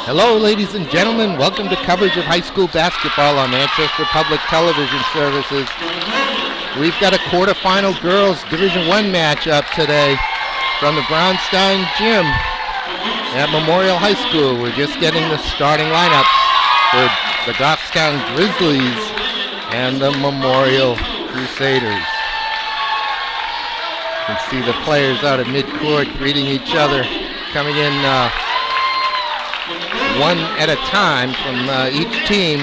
Hello, ladies and gentlemen. Welcome to coverage of high school basketball on Manchester Public Television Services. We've got a quarterfinal girls Division I matchup today from the Brownstein Gym at Memorial High School. We're just getting the starting lineups for the Goffstown Grizzlies and the Memorial Crusaders. You can see the players out at midcourt greeting each other, coming in one at a time from each team.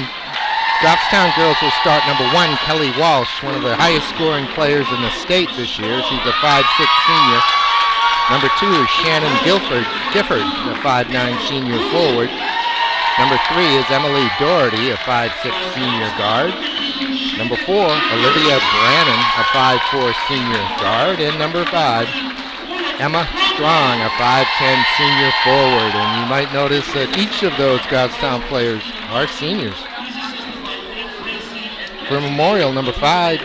Goffstown girls will start number 1, Kelly Walsh, one of the highest scoring players in the state this year. She's a 5'6" senior. Number 2 is Shannon Gifford, a 5'9" senior forward. Number 3 is Emily Doherty, a 5'6" senior guard. Number 4, Olivia Brannon, a 5'4" senior guard. And number 5, Emma Strong, a 5'10" senior forward. And you might notice that each of those Goffstown players are seniors. For Memorial, number 5.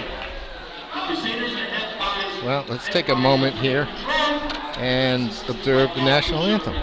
Well, let's take a moment here and observe the national anthem.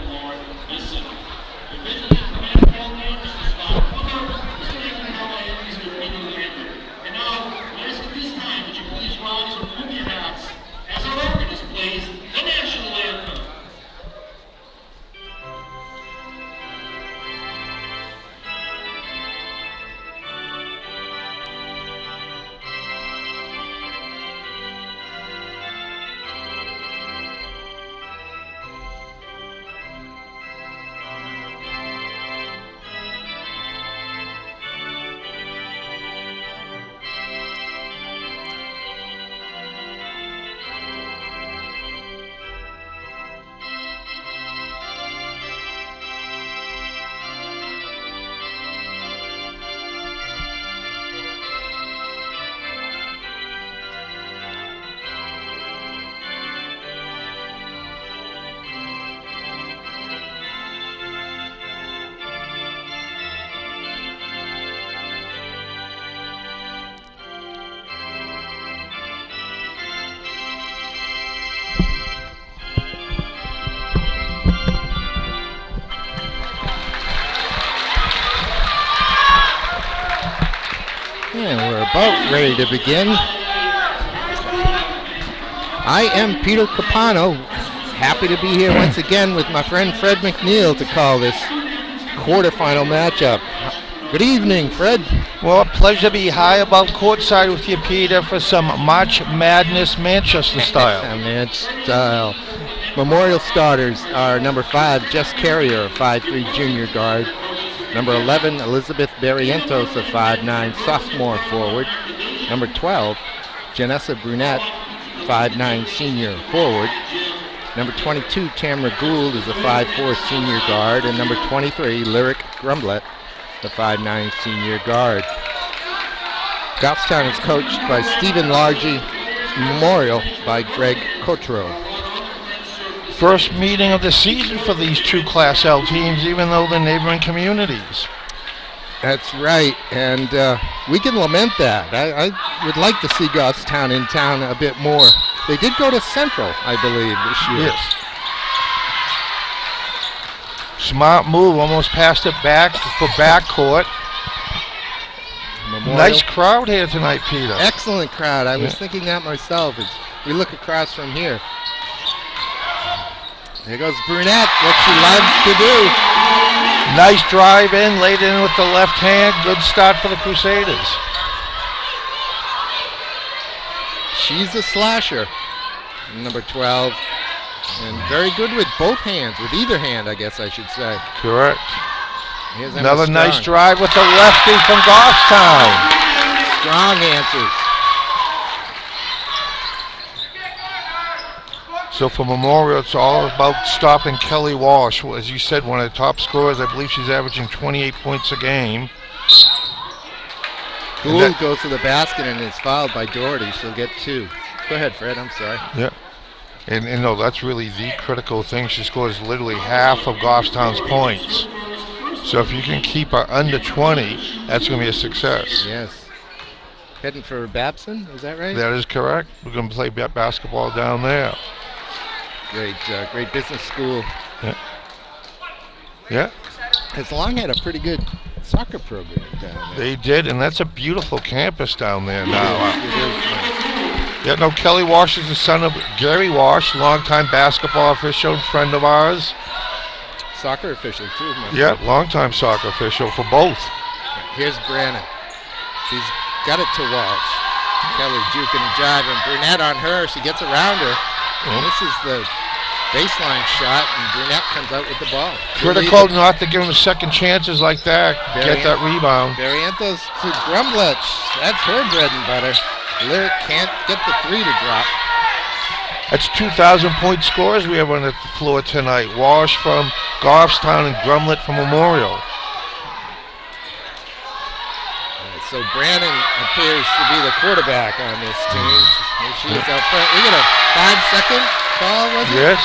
And we're about ready to begin. I am Peter Capano, happy to be here once again with my friend Fred McNeil to call this quarterfinal matchup. Good evening, Fred. Well, a pleasure to be high above courtside with you, Peter, for some March Madness Manchester style. Style. Memorial starters are number 5, Jess Carrier, a 5'3" junior guard. Number 11, Elizabeth Barrientos, a 5'9" sophomore forward. Number 12, Janessa Brunette, 5'9" senior forward. Number 22, Tamara Gould, is a 5'4" senior guard. And number 23, Lyric Grumblet, the 5'9" senior guard. Goffstown is coached by Stephen Largy, Memorial by Greg Cotreau. First meeting of the season for these two Class L teams, even though they're neighboring communities. That's right, and we can lament that. I would like to see Goffstown in town a bit more. They did go to Central, I believe, this year. Yes. Smart move, almost passed it back for backcourt. Memorial. Nice crowd here tonight, Peter. Excellent crowd. I was thinking that myself as we look across from here. There goes Brunette, what she loves to do. Nice drive in, laid in with the left hand. Good start for the Crusaders. She's a slasher, number 12. And very good with both hands, with either hand, I guess I should say. Correct. Here's another Emma nice Strong. drive with the lefty from Goffstown. Strong answers. So for Memorial, it's all about stopping Kelly Walsh. As you said, one of the top scorers. I believe she's averaging 28 points a game. Gould goes to the basket and is fouled by Doherty. She'll get 2. Go ahead, Fred. I'm sorry. Yeah. And no, that's really the critical thing. She scores literally half of Goffstown's points. So if you can keep her under 20, that's going to be a success. Yes. Heading for Babson, is that right? That is correct. We're going to play basketball down there. Great business school. Yeah. Has Long had a pretty good soccer program down there. They did, and that's a beautiful campus down there now. It is nice. Yeah, no, Kelly Walsh is the son of Gary Walsh, longtime basketball official, friend of ours. Soccer official, too. Yeah, longtime soccer official for both. Here's Brannon. She's got it to Walsh. Kelly juking and jiving. Burnett on her. She gets around her. And this is the baseline shot, and Burnett comes out with the ball. Critical not to give them second chances like that. Get that rebound. Barrientos to Grumblich. That's her bread and butter. Lyric can't get the three to drop. That's 2,000-point scores we have on the floor tonight. Walsh from Goffstown and Grumlett from Memorial. So Brannon appears to be the quarterback on this team. She's out front. We get a 5-second call, was it? Yes.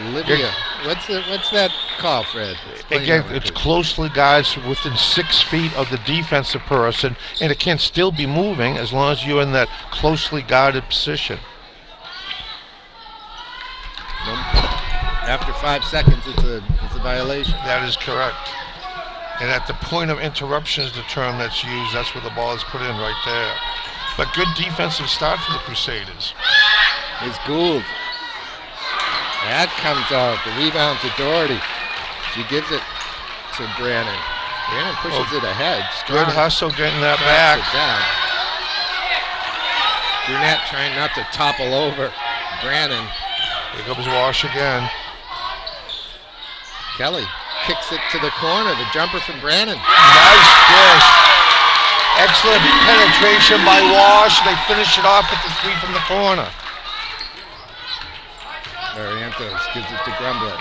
Olivia, what's that call, Fred? Again, it's closely guys within 6 feet of the defensive person, and it can still be moving as long as you're in that closely guarded position. After 5 seconds, it's a violation. That is correct. And at the point of interruption is the term that's used. That's where the ball is put in right there. But good defensive start for the Crusaders. It's Gould. That comes out. The rebound to Doherty. She gives it to Brannon. Brannon pushes it ahead. Good hustle getting that back. Burnett trying not to topple over Brannon. Here comes Walsh again. Kelly kicks it to the corner. The jumper from Brannon. Nice dish. Excellent penetration by Walsh. They finish it off with the three from the corner. Barrientos gives it to Grumbler.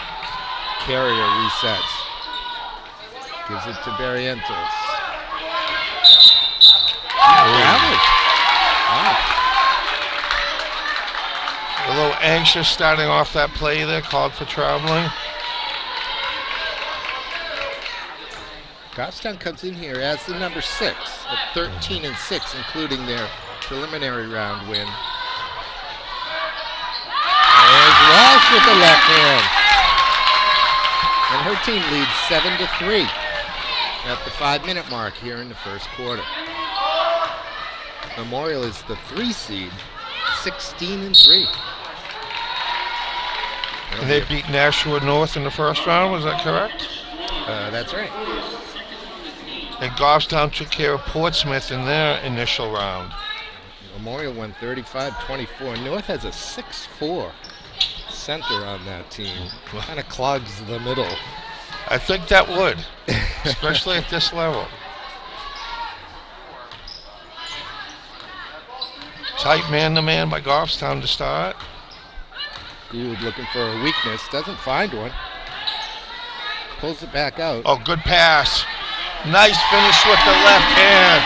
Carrier resets. Gives it to Barrientos. A little anxious starting off that play there, called for traveling. Goffstown comes in here as the number 6 at 13-6, including their preliminary round win. There's Walsh with the left hand. And her team leads 7-3 at the 5-minute mark here in the first quarter. Memorial is the 3 seed, 16-3. And they beat Nashua North in the first round, was that correct? That's right. And Goffstown took care of Portsmouth in their initial round. Memorial won 35-24. North has a 6'4" center on that team. Kind of clogs the middle. I think that would, especially at this level. Tight man-to-man by Goffstown to start. Gould looking for a weakness, doesn't find one. Pulls it back out. Oh, good pass. Nice finish with the left hand.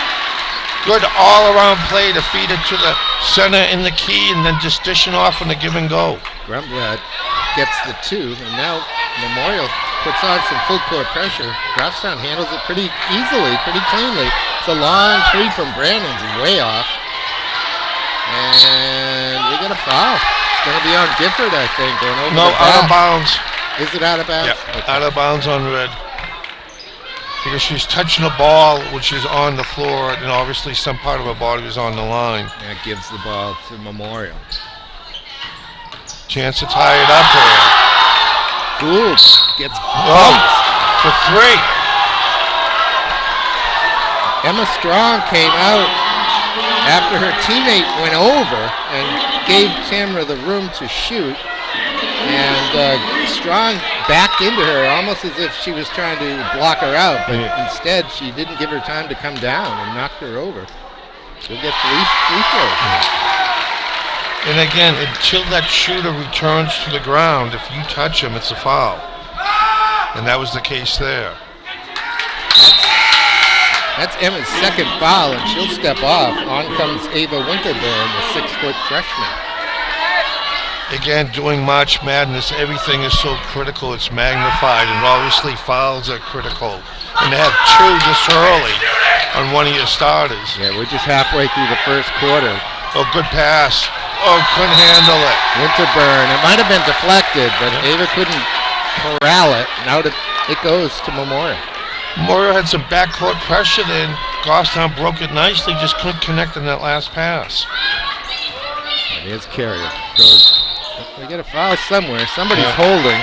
Good all-around play to feed it to the center in the key and then just dishing off on the give and go. Grumbler gets the 2, and now Memorial puts on some full court pressure. Goffstown handles it pretty easily, pretty cleanly. It's a long 3 from Brandon's way off. And we got a foul. It's going to be on Gifford, I think. Going over out of bounds. Is it out of bounds? Yeah, okay. Out of bounds on red. Because she's touching the ball, which is on the floor, and obviously some part of her body is on the line. That gives the ball to Memorial. Chance to tie it up here. Gould gets bumped. For 3. Emma Strong came out after her teammate went over and gave Tamara the room to shoot. And Strong backed into her almost as if she was trying to block her out, but instead she didn't give her time to come down and knocked her over. She'll get free throws. And again, until that shooter returns to the ground, if you touch him, it's a foul. And that was the case there. That's Emma's second foul, and she'll step off. On comes Ava Winterburn, the 6-foot freshman. Again, doing March Madness, everything is so critical, it's magnified, and obviously fouls are critical. And to have 2 this early on one of your starters. Yeah, we're just halfway through the first quarter. Oh, good pass. Oh, couldn't handle it. Winterburn. It might have been deflected, but Ava couldn't corral it. Now it goes to Memorial. Memorial had some backcourt pressure then. Goffstown broke it nicely, just couldn't connect in that last pass. Here's Carrier. We get a foul somewhere. Somebody's holding.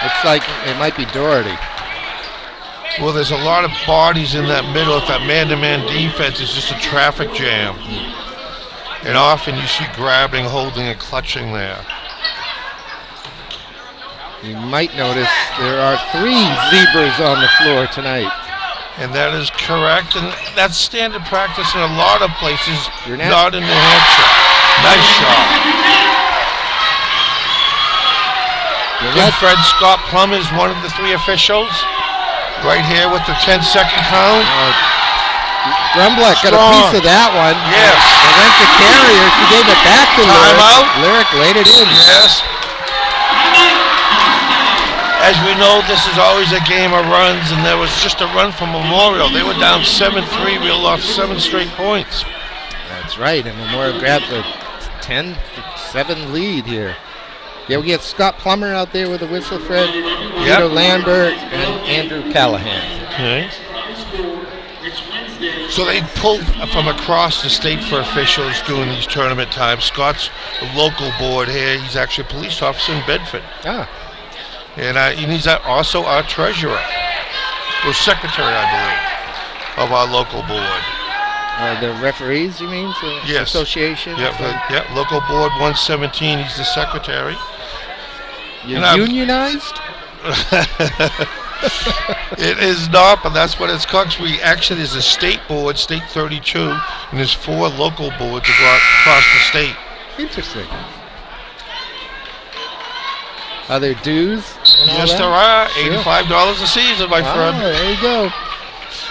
Looks like it might be Doherty. Well, there's a lot of bodies in that middle. If that man-to-man defense is just a traffic jam. And often you see grabbing, holding, and clutching there. You might notice there are 3 zebras on the floor tonight. And that is correct. And that's standard practice in a lot of places, Burnett. not in New Hampshire. Nice shot. Good Fred Scott Plum is one of the 3 officials. Right here with the 10-second count. Grumbleck got a piece of that one. Yes. It went to Carrier. She gave it back to Lyric. Timeout. Lyric laid it in. Yes. As we know, this is always a game of runs, and there was just a run from Memorial. They were down 7-3, reeled off 7 straight points. That's right, and Memorial grabs a 10-7 lead here. Yeah, we get Scott Plummer out there with a whistle, Fred. Peter Lambert and Andrew Callahan. Okay. So they pulled from across the state for officials during these tournament times. Scott's a local board here. He's actually a police officer in Bedford. And he's also our treasurer. Or secretary, I believe, of our local board. The referees, you mean? Yes. Association? Yeah, local board 117. He's the secretary. You're unionized? It is not, but that's what it's called. We actually, there's a state board, State 32, and there's 4 local boards across the state. Interesting. Are there dues? Yes, there are. $85 a season, my friend. There you go.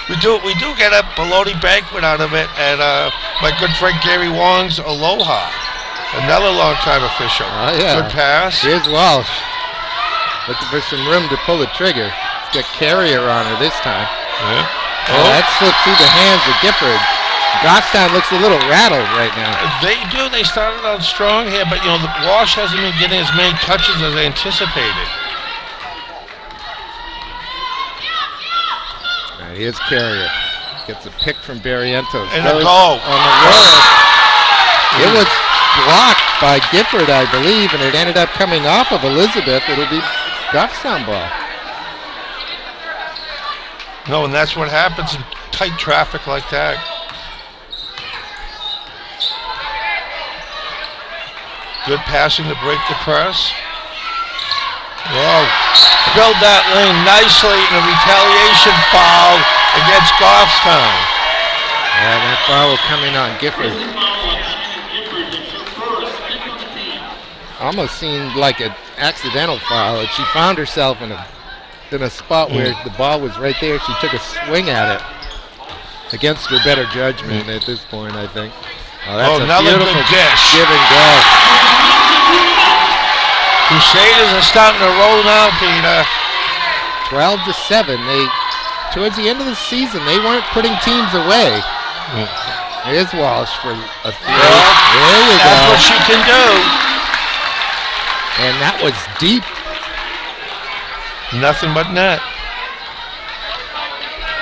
We do get a bologna banquet out of it at my good friend Gary Wong's Aloha, another long-time official. Good pass. Here's Walsh. Looking for some room to pull the trigger. Got Carrier on her this time. That slipped through the hands of Gifford. Goffstown looks a little rattled right now. They do. They started out strong here, but the Walsh hasn't been getting as many touches as they anticipated. Here's Carrier. Gets a pick from Barrientos. And a goal. On the roll. It was blocked by Gifford, I believe, and it ended up coming off of Elizabeth. It'll be Goffstown ball. No, and that's what happens in tight traffic like that. Good passing to break the press. Whoa. Filled that lane nicely in a retaliation foul against Goffstown. Yeah, that foul coming on Gifford. Almost seemed like an accidental foul. She found herself in a spot where the ball was right there. She took a swing at it against her better judgment at this point, I think. That's a beautiful dish. Give and go. Crusaders are starting to roll now, Peter. 12-7. Towards the end of the season, they weren't putting teams away. Here's Walsh for a 3. There you go. That's what she can do. And that was deep. Nothing but net.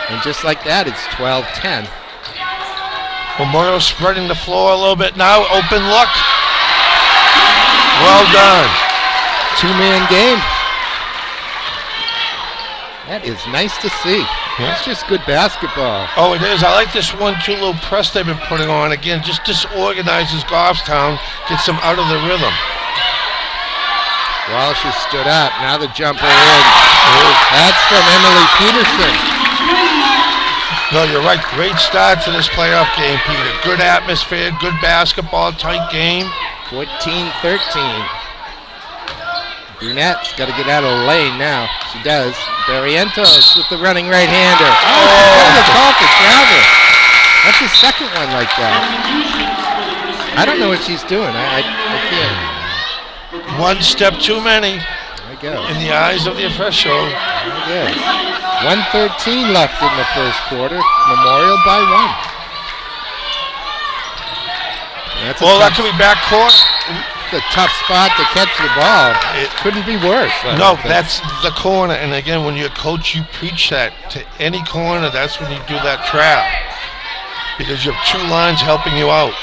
And just like that, it's 12-10. Memorial spreading the floor a little bit now. Open look. Well done. 2-man game. That is nice to see. That's just good basketball. Oh, it is. I like this 1-2 little press they've been putting on. Again, just disorganizes Goffstown, gets them out of the rhythm. Walsh has stood up. Now the jumper in. That's from Emily Peterson. No, you're right. Great start to this playoff game, Peter. Good atmosphere, good basketball, tight game. 14-13. Brunette's got to get out of the lane now. She does. Barrientos with the running right-hander. The call for travel. That's the second one like that. I don't know what she's doing. I can't. One step too many. I guess. In the eyes of the official. I guess. 1:13 left in the first quarter. Memorial by 1. That could be backcourt. It's a tough spot to catch the ball. It couldn't be worse. That's the corner. And again, when you're a coach, you preach that to any corner. That's when you do that trap, because you have two lines helping you out.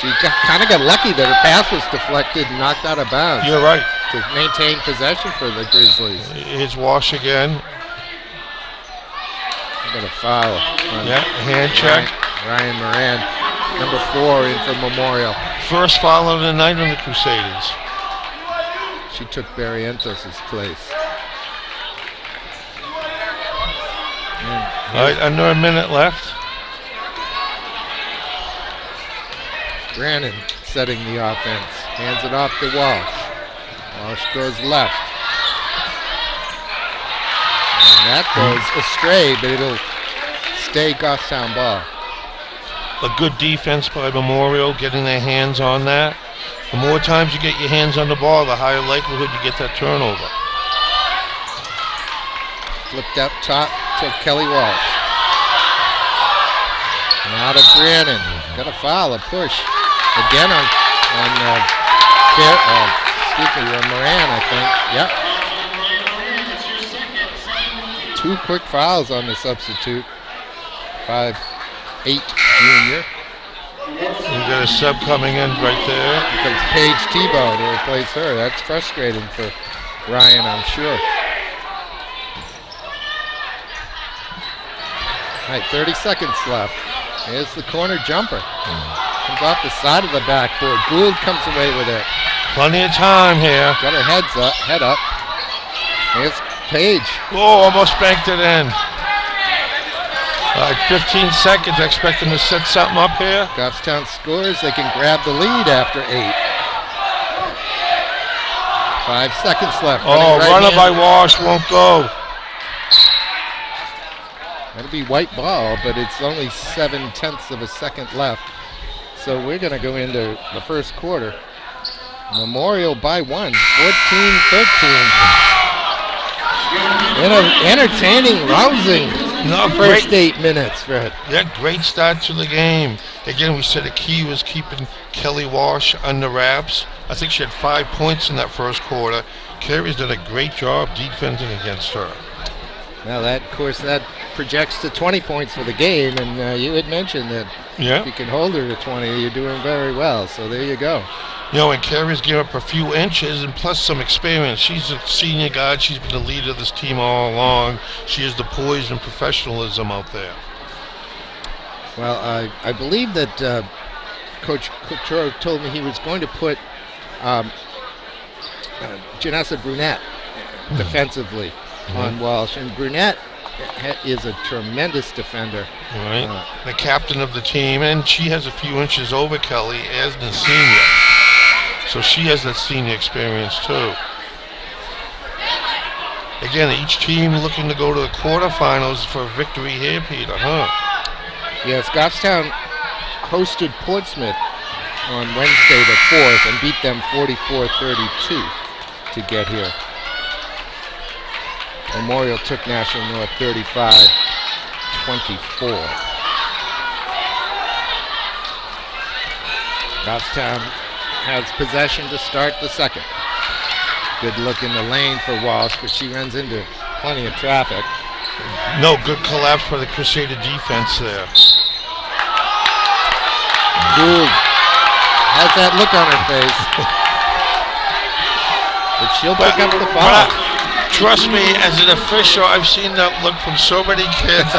She kind of got lucky that her pass was deflected and knocked out of bounds. You're right. To maintain possession for the Grizzlies. Here's Walsh again. Got a foul. Hand check. Ryan Moran, number 4 in for Memorial. First foul of the night on the Crusaders. She took Barrientos' place. All right, under a minute left. Brannon setting the offense. Hands it off to Walsh. Walsh goes left. And that goes astray, but it'll stay Goffstown ball. A good defense by Memorial, getting their hands on that. The more times you get your hands on the ball, the higher likelihood you get that turnover. Flipped up top to Kelly Walsh. Now to Brannon. Got a foul, a push. Again on Moran, I think. Yep. 2 quick fouls on the substitute. 5'8" junior. You got a sub coming in right there. Here comes Paige Tebow to replace her. That's frustrating for Ryan, I'm sure. All right, 30 seconds left. Here's the corner jumper. Comes off the side of the backboard. Gould comes away with it. Plenty of time here. Got her head up. Here's Paige. Oh, almost banked it in. All right, 15 seconds. I expect them to set something up here. Goffstown scores. They can grab the lead after 8. 5 seconds left. Runner by Walsh won't go. That'll be white ball, but it's only 0.7 of a second left. So we're going to go into the first quarter. Memorial by 1, 14-13. Entertaining, rousing first 8 minutes, Fred. Yeah, great start to the game. Again, we said the key was keeping Kelly Walsh under wraps. I think she had 5 points in that first quarter. Carey's done a great job defending against her. Well, that projects to 20 points for the game, and you had mentioned that if you can hold her to 20, you're doing very well. So there you go. And Carey's given up a few inches and plus some experience. She's a senior guard. She's been the leader of this team all along. She has the poise and professionalism out there. Well, I believe that Coach Couture told me he was going to put Janessa Brunette defensively on Walsh. And Brunette is a tremendous defender. Right. The captain of the team, and she has a few inches over Kelly as the senior. So she has that senior experience too. Again, each team looking to go to the quarterfinals for a victory here, Peter, huh? Yes, Goffstown hosted Portsmouth on Wednesday the 4th and beat them 44-32 to get here. Memorial took National North 35-24. Goffstown has possession to start the second. Good look in the lane for Walsh, but she runs into plenty of traffic. No, good collapse for the Crusader defense there. Gould has that look on her face. But she'll pick up the foul. Trust me, as an official, I've seen that look from so many kids.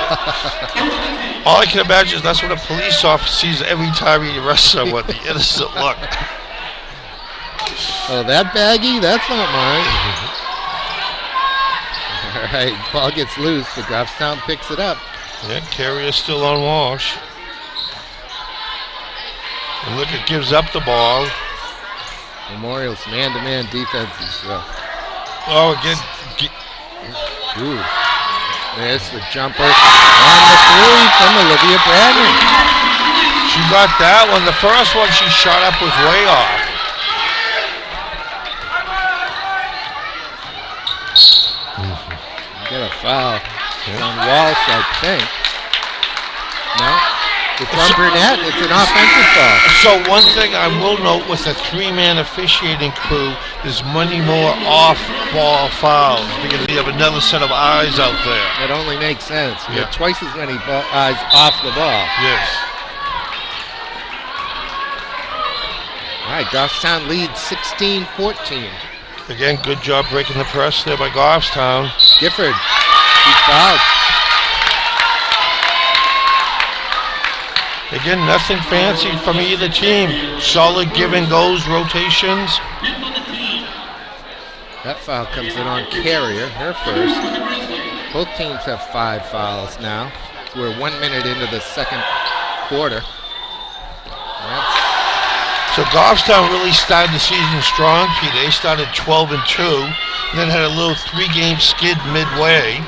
All I can imagine is that's what a police officer sees every time he arrests someone, the innocent look. Oh, that baggie? That's not mine. All right, ball gets loose, but Goffstown picks it up. Yeah, Carey is still on Walsh. And look, it gives up the ball. Memorial's man-to-man defense is again. Ooh. There's the jumper. And the 3 from Olivia Bradley. She got that one. The first one she shot up was way off. Get a foul on Walsh, I think. No? It's on Burnett. It's an offensive foul. So one thing I will note with the three-man officiating crew, there's many more off-ball fouls because you have another set of eyes out there. That only makes sense. You have twice as many eyes off the ball. Yes. All right, Goffstown leads 16-14. Again, good job breaking the press there by Goffstown. Gifford, he's fouled. Again, nothing fancy from either team. Solid give-and-goes rotations. That foul comes in on Carrier, her first. Both teams have 5 fouls now. We're 1 minute into the second quarter. So Goffstown really started the season strong, Pete. They started 12-2, then had a little 3-game skid midway,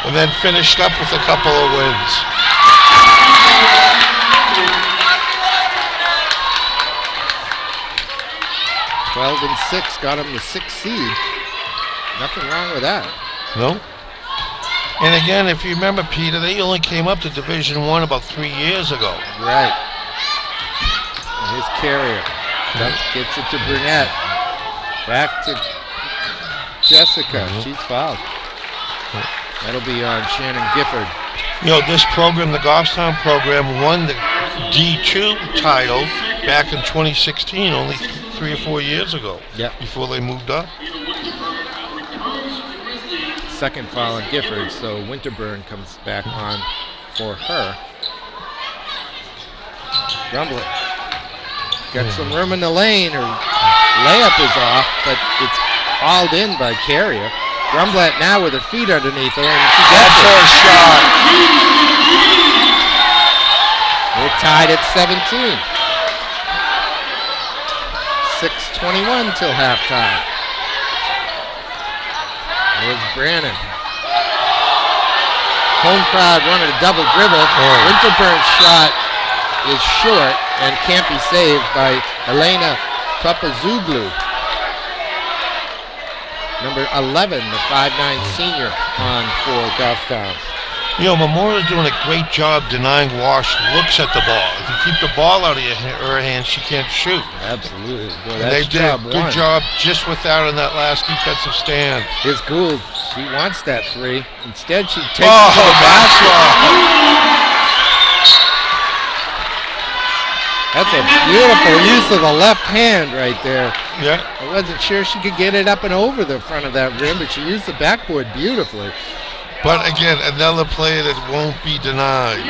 and then finished up with a couple of wins. – 12-6 got them the 6th seed. Nothing wrong with that. No. And again, if you remember, Peter, they only came up to Division I about 3 years ago. Right. And his Carrier. That gets it to Burnett. Back to Jessica. She's fouled. That'll be on Shannon Gifford. You know, this program, the Goffstown program, won the D2 title back in 2016, only 3 or 4 years ago. Yep. Before they moved up. Second foul on Gifford, so Winterburn comes back on for her. Grumblet. Got some room in the lane. Her layup is off, but it's hauled in by Carrier. Grumblet now with her feet underneath her, and she gets her shot. We're tied at 17. 6:21 till halftime. There's Brannon. Home crowd wanted a double dribble. Winterburn's shot is short and can't be saved by Elena Papazoglou. Number 11, the 5'9" senior on for Goffstown. You know, Memorial's doing a great job denying Wash looks at the ball. If you keep the ball out of her hands, she can't shoot. Absolutely. Boy, and they did a good job just with that in that last defensive stand. Here's Gould. She wants that 3. Instead, she takes it to the basket. That's a beautiful use of the left hand right there. Yeah. I wasn't sure she could get it up and over the front of that rim, but she used the backboard beautifully. But again, another player that won't be denied.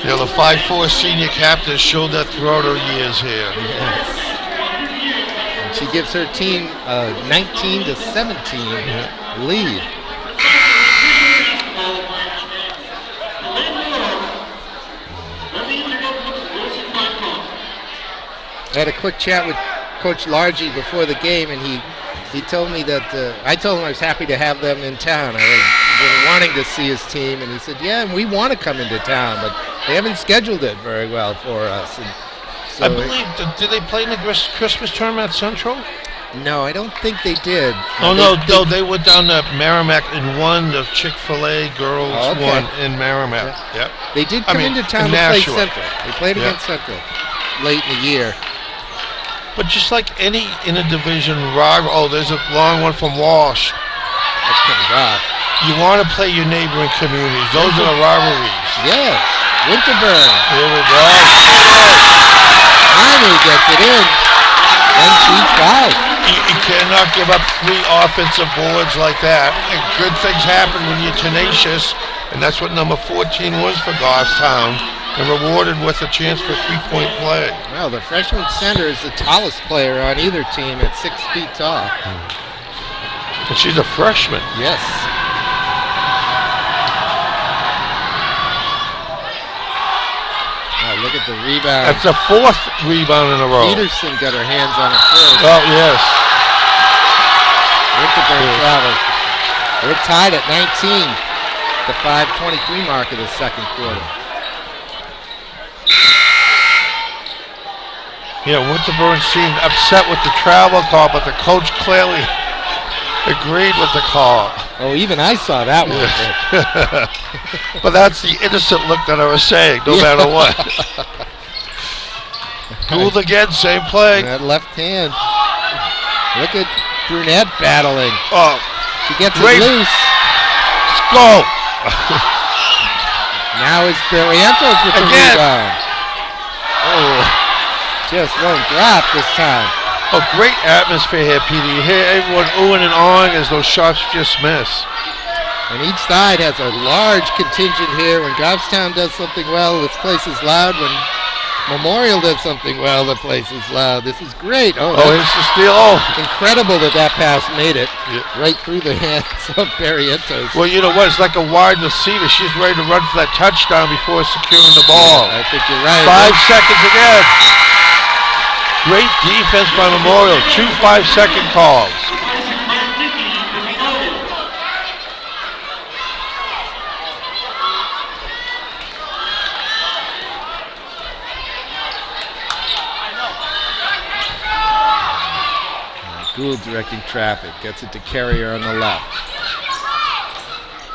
You know, the 5'4" senior captain showed that throughout her years here. Yes. And she gives her team a 19-17 lead. I had a quick chat with Coach Largy before the game, and he told me that I told him I was happy to have them in town. I was been wanting to see his team, and he said, "Yeah, we want to come into town, but they haven't scheduled it very well for us." And so I believe did they play in the Christmas tournament at Central? No, I don't think they did. They went down to Merrimack and won the Chick-fil-A girls won in Merrimack. Yeah. They did come into town to play Central. They played against Central late in the year. But just like any inter-division rival, there's a long one from Walsh. That's pretty rough. You want to play your neighboring communities. Those are the rivalries. Yes. Winterburn. Here we go. Finally gets it in. And she's fouled. You cannot give up 3 offensive boards like that. And good things happen when you're tenacious. And that's what number 14 was for Goffstown. And rewarded with a chance for 3-point play. Well, the freshman center is the tallest player on either team at 6 feet tall. And she's a freshman. Yes. Oh, look at the rebound. That's the 4th rebound in a row. Peterson got her hands on it first. Oh, yes. Winterburn traveled. We're tied at 19. The 5:23 mark of the second quarter. Yeah, Winterburn seemed upset with the travel call, but the coach clearly agreed with the call. Oh, even I saw that one. But that's the innocent look that I was saying, no matter what. Gould again, same play. That left hand. Look at Brunette battling. Oh, she gets it loose. Go. Now it's Barrientos with the rebound. Oh. Just won't drop this time. Oh, great atmosphere here, Peter. You hear everyone oohing and awing as those shots just miss. And each side has a large contingent here. When Goffstown does something well, this place is loud. When Memorial does something well, the place is loud. This is great. Oh, it's the steal. Oh. Incredible that pass made it right through the hands of Barrientos. Well, you know what? It's like a wide receiver. She's ready to run for that touchdown before securing the ball. I think you're right. 5 seconds again. Great defense by Memorial. 2 5-second calls. Gould directing traffic. Gets it to Carrier on the left.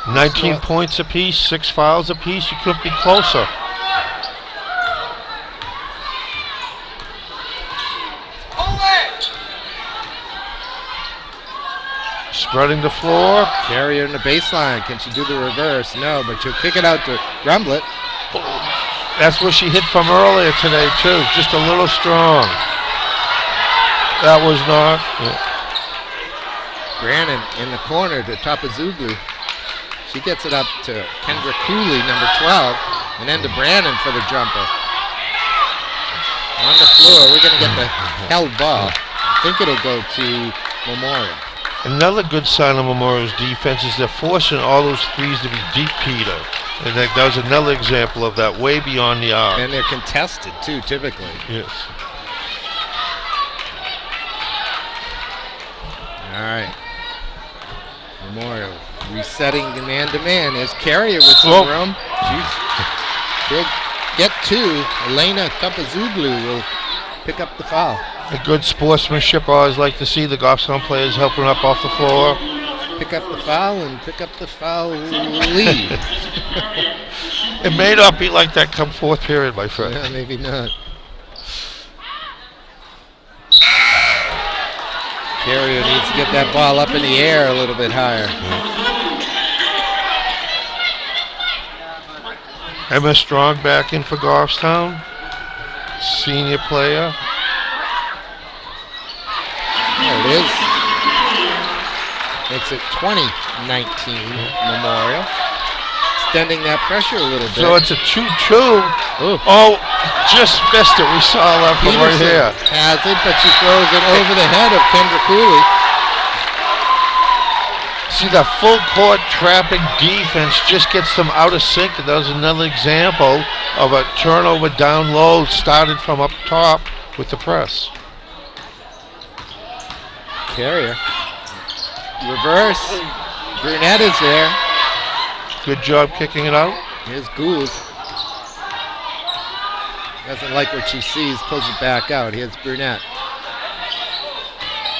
19 points apiece, 6 fouls apiece. You couldn't be closer. Spreading the floor. Carrier in the baseline. Can she do the reverse? No, but she'll kick it out to Grumblet. That's what she hit from earlier today, too. Just a little strong. That was not. Brannon in the corner to Tapazuglu. She gets it up to Kendra Cooley, number 12, and then to Brannon for the jumper. On the floor, we're going to get the held ball. I think it'll go to Memorial. Another good sign of Memorial's defense is they're forcing all those threes to be deep, Peter. And that was another example of that, way beyond the arc. And they're contested, too, typically. Yes. All right. Memorial resetting the man-to-man. There's Carrier with some room. She'll get to Elena Tapazuglu will pick up the foul. A good sportsmanship. I always like to see the Goffstown players helping up off the floor. Pick up the foul and pick up the foul lead. It may not be like that come fourth period, my friend. Yeah, maybe not. Carrier needs to get that ball up in the air a little bit higher. Emma Strong back in for Goffstown. Senior player. There it is. Makes it 20-19 Memorial. Extending that pressure a little bit. So it's a 2-2. Oh, just missed it. We saw that from right here. Has it, but she throws it over the head of Kendra Cooley. See, that full court trapping defense just gets them out of sync. And that was another example of a turnover down low, started from up top with the press. Carrier. Reverse. Brunette is there. Good job kicking it out. Here's Gould. Doesn't like what she sees, pulls it back out. Here's Brunette.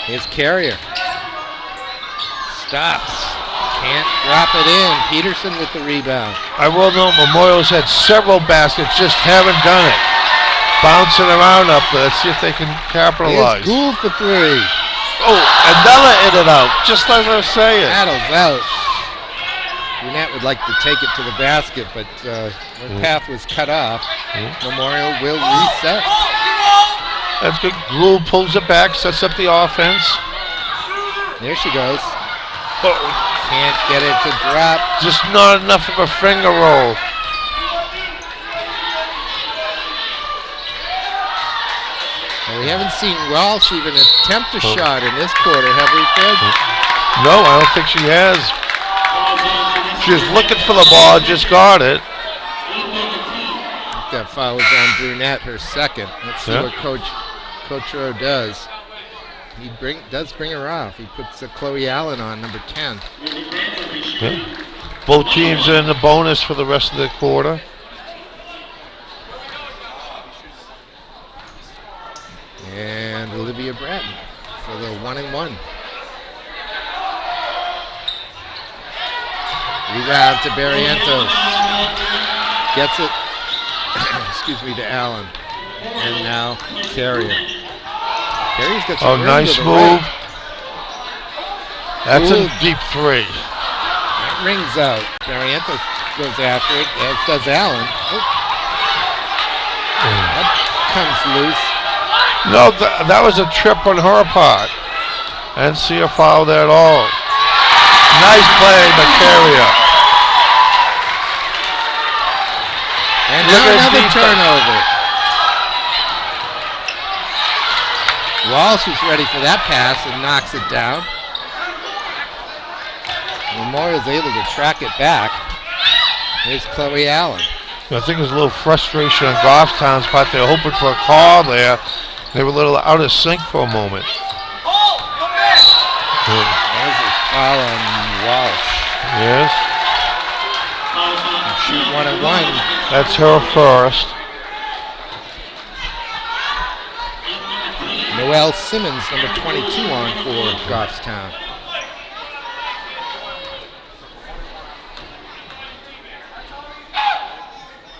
Here's Carrier. Stops. Can't drop it in. Peterson with the rebound. I will note Memorial's had several baskets, just haven't done it. Bouncing around up there. Let's see if they can capitalize. Here's Gould for three. Oh, another in and out, just like I was saying. Battles out. Brunette would like to take it to the basket, but her path was cut off. Memorial will reset. That's good. Gould pulls it back, sets up the offense. There she goes. Can't get it to drop. Just not enough of a finger roll. Well, we haven't seen Walsh even attempt a shot in this quarter, have we, Fred? No, I don't think she has. She was looking for the ball, just got it. That foul was on Brunette, her second. Let's see what Coach Rowe does. He does bring her off. He puts Chloe Allen on, number 10. Both teams are in the bonus for the rest of the quarter. And Olivia Bratton for the 1-and-1. Rebound to Barrientos. Gets it, excuse me, to Allen. And now Carrier. Carrier's got some nice move. Right. That's a deep three. That rings out. Barrientos goes after it, as does Allen. That comes loose. No, that was a trip on her part. I didn't see a foul there at all. Nice play by Carrier. And now another turnover. Walsh is ready for that pass and knocks it down. Memorial's able to track it back. Here's Chloe Allen. I think there's a little frustration on Goffstown's part. They were hoping for a call there. They were a little out of sync for a moment. There's a foul on Walsh. Yes. Shoot 1 and 1. That's her first. Noelle Simmons, number 22 on for Goffstown.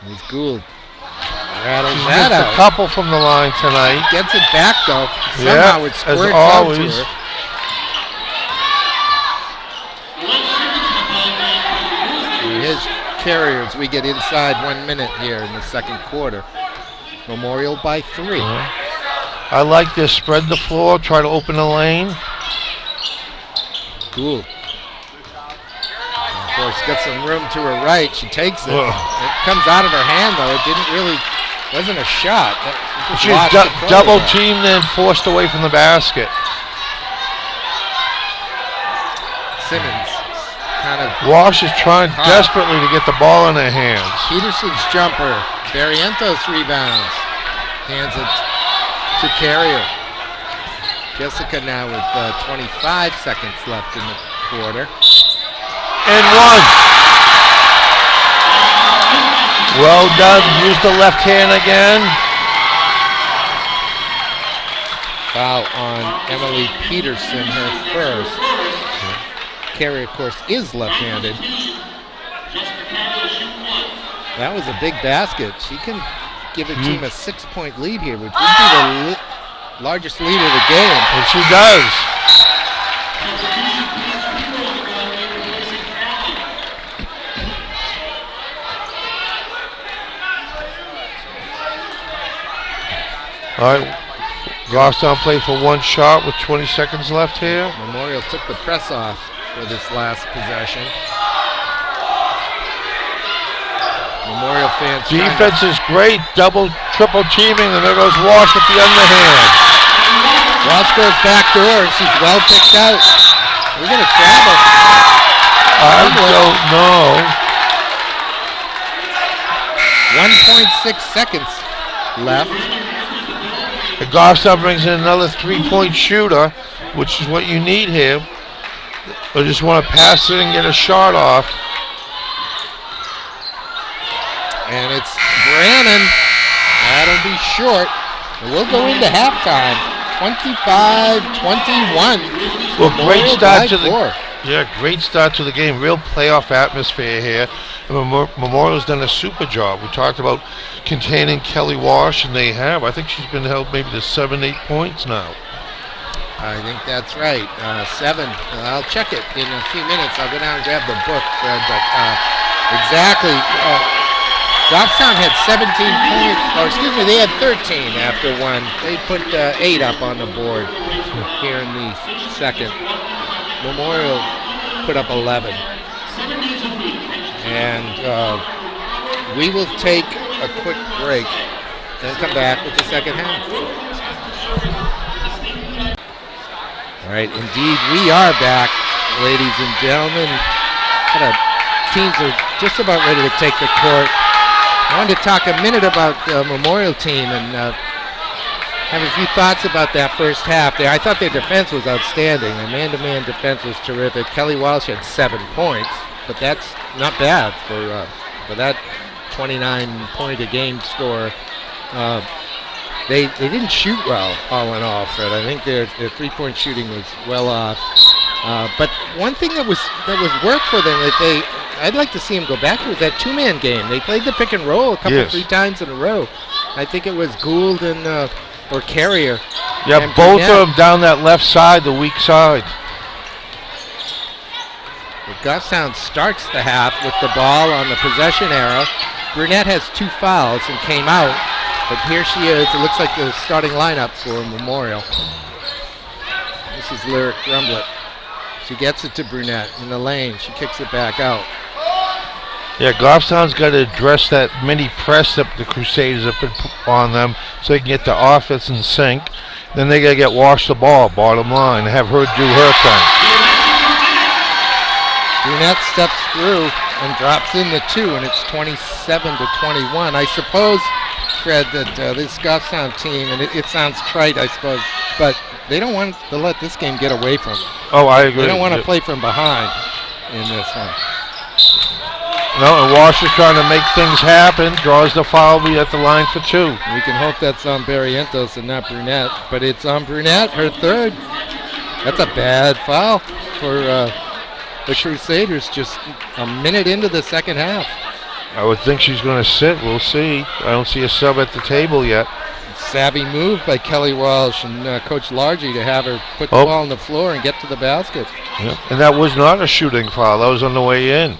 Here's Gould. Rattles that out. A couple from the line tonight. Gets it back though. Somehow it squirts out to her. His Carriers, we get inside 1 minute here in the second quarter. Memorial by 3. I like this. Spread the floor, try to open the lane. Gould. Of course, got some room to her right. She takes it. It comes out of her hand, though. It wasn't a shot. She's double teamed and forced away from the basket. Simmons kind of. Walsh is trying desperately to get the ball in her hands. Peterson's jumper. Barrientos rebounds. Hands it to Carrier. Jessica now with 25 seconds left in the quarter. And 1. Well done. Use the left hand again. Foul on Emily Peterson, her first. Carrier, of course, is left-handed. That was a big basket. She can give a team a 6-point lead here, which would be the largest lead of the game. And she does. All right, Goffstown played for 1 shot with 20 seconds left here. Memorial took the press off for this last possession. Memorial fans. Defense is great, double, triple teaming, and there goes Walsh with the underhand. Walsh goes back door, and she's well picked out. We're going to travel. I don't know. 1.6 seconds left. The Goffstown brings in another 3-point shooter, which is what you need here. They just want to pass it and get a shot off. And it's Brannon. That'll be short. And we'll go into halftime. 25-21. Well, great start to great start to the game. Real playoff atmosphere here. Memorial's done a super job. We talked about containing Kelly Walsh, and they have. I think she's been held maybe to 7-8 points now. I think that's right. 7. I'll check it in a few minutes. I'll go down and grab the book, Fred. But exactly. Goffstown had 17 points. Or excuse me, they had 13 after 1. They put 8 up on the board here in the second. Memorial put up 11. And we will take a quick break and come back with the second half. All right, indeed, we are back, ladies and gentlemen. Teams are just about ready to take the court. I wanted to talk a minute about the Memorial team and have a few thoughts about that first half there. I thought their defense was outstanding. The man-to-man defense was terrific. Kelly Walsh had 7 points, but that's not bad for that 29-point-a-game score. They didn't shoot well, all in all, Fred. I think their 3-point shooting was well off. But one thing that was work for them, that I'd like to see him go back to that two-man game. They played the pick and roll a couple, 3 times in a row. I think it was Gould and or Carrier. Yeah, both of them down that left side, the weak side. Well, Goffstown starts the half with the ball on the possession arrow. Brunette has 2 fouls and came out, but here she is. It looks like the starting lineup for Memorial. This is Lyric Grumblet. She gets it to Brunette in the lane. She kicks it back out. Yeah, Goffstown's got to address that mini press that the Crusaders have put on them so they can get the offense in sync. Then they got to get washed the ball, bottom line, and have her do her thing. Brunette steps through and drops in the 2, and it's 27-21. I suppose, Fred, that this Goffstown team, and it sounds trite, I suppose, but they don't want to let this game get away from them. Oh, I agree. They don't want to play from behind in this one. No, and Walsh is trying to make things happen, draws the foul at the line for 2. We can hope that's on Barrientos and not Brunette, but it's on Brunette, her 3rd. That's a bad foul for the Crusaders just a minute into the second half. I would think she's going to sit. We'll see. I don't see a sub at the table yet. Savvy move by Kelly Walsh and Coach Largy to have her put the ball on the floor and get to the basket. Yeah. And that was not a shooting foul. That was on the way in.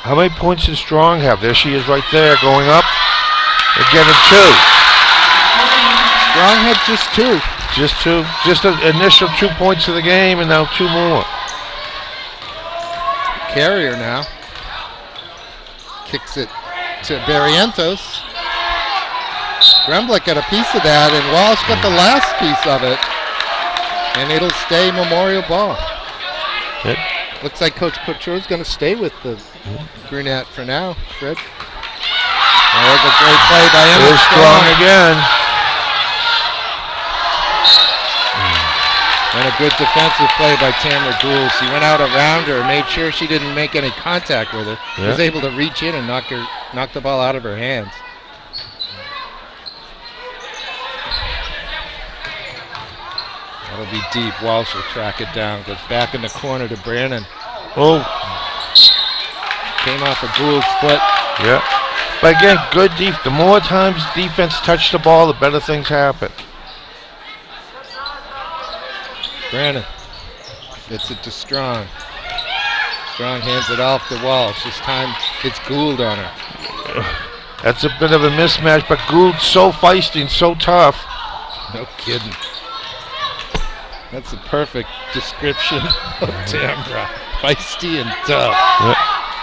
How many points did Strong have? There she is right there going up. They're getting 2. Strong had just 2. Just 2. Just an initial 2 points of the game and now 2 more. Carrier now. Kicks it to Barrientos. Grumblet got a piece of that and Walsh got the last piece of it. And it'll stay Memorial ball. Yep. Looks like Coach Couture's going to stay with the Brunette for now, Fred. That was a great play by Emma. There's Strong again. And a good defensive play by Tamara Gould. She went out around her, made sure she didn't make any contact with her. Yeah. Was able to reach in and knock the ball out of her hands. That'll be deep. Walsh will track it down. Goes back in the corner to Brannon. Oh. Came off of Gould's foot. Yeah. But again, good defense. The more times defense touch the ball, the better things happen. Brannon gets it to Strong. Strong hands it off to Walsh. This time it's Gould on her. That's a bit of a mismatch, but Gould's so feisty and so tough. No kidding. That's a perfect description of Tamra. Feisty and tough. Yeah.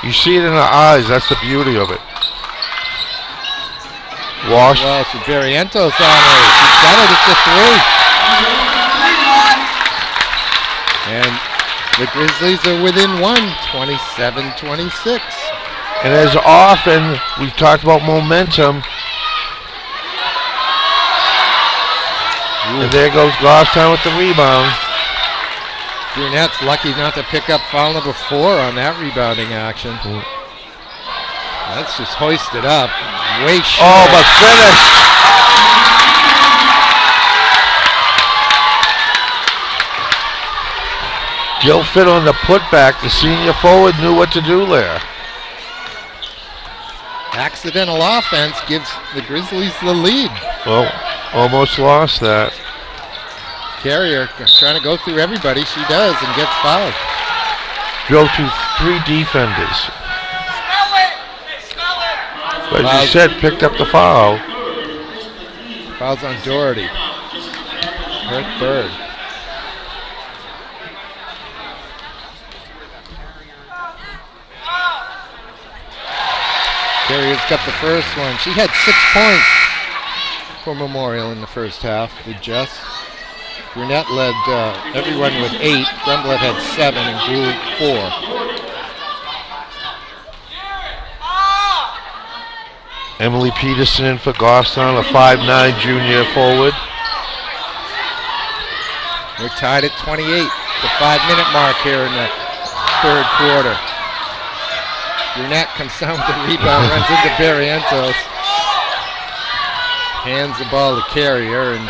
You see it in her eyes. That's the beauty of it. Walsh. Walsh with Barrientos on her. She's got it at the 3. And the Grizzlies are within 1, 27-26. And as often, we've talked about momentum. Ooh. And there goes Goffstown with the rebound. Brunette's lucky not to pick up foul number 4 on that rebounding action. Ooh. That's just hoisted up. Way short. Oh, but finished. Gilford on the putback. The senior forward knew what to do there. Accidental offense gives the Grizzlies the lead. Well, almost lost that. Carrier trying to go through everybody. She does and gets fouled. Drove to 3 defenders. But as you said, picked up the foul. Foul's on Doherty. Her 3rd. Carrier's got the first one. She had 6 points for Memorial in the first half with Jess. Brunette led everyone with 8. Grumblet had 7 and Gould 4. Emily Peterson in for Goffstown, a 5'9" junior forward. We're tied at 28. The 5-minute mark here in the 3rd quarter. Brunette comes down with the rebound, runs into Barrientos. Hands the ball to Carrier, and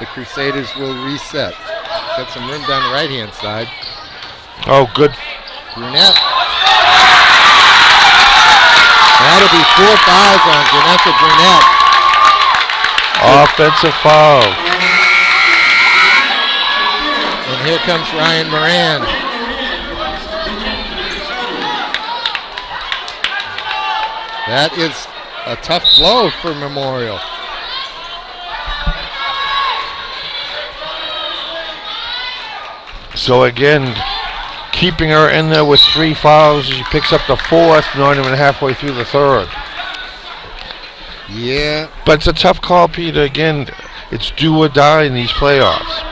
the Crusaders will reset. Got some room down the right-hand side. Oh, good. Brunette. That'll be 4 fouls on Janessa Brunette. Offensive foul. And here comes Ryan Moran. That is a tough blow for Memorial. So again, keeping her in there with 3 fouls. She picks up the 4th, not even halfway through the 3rd. Yeah. But it's a tough call, Peter. Again, it's do or die in these playoffs.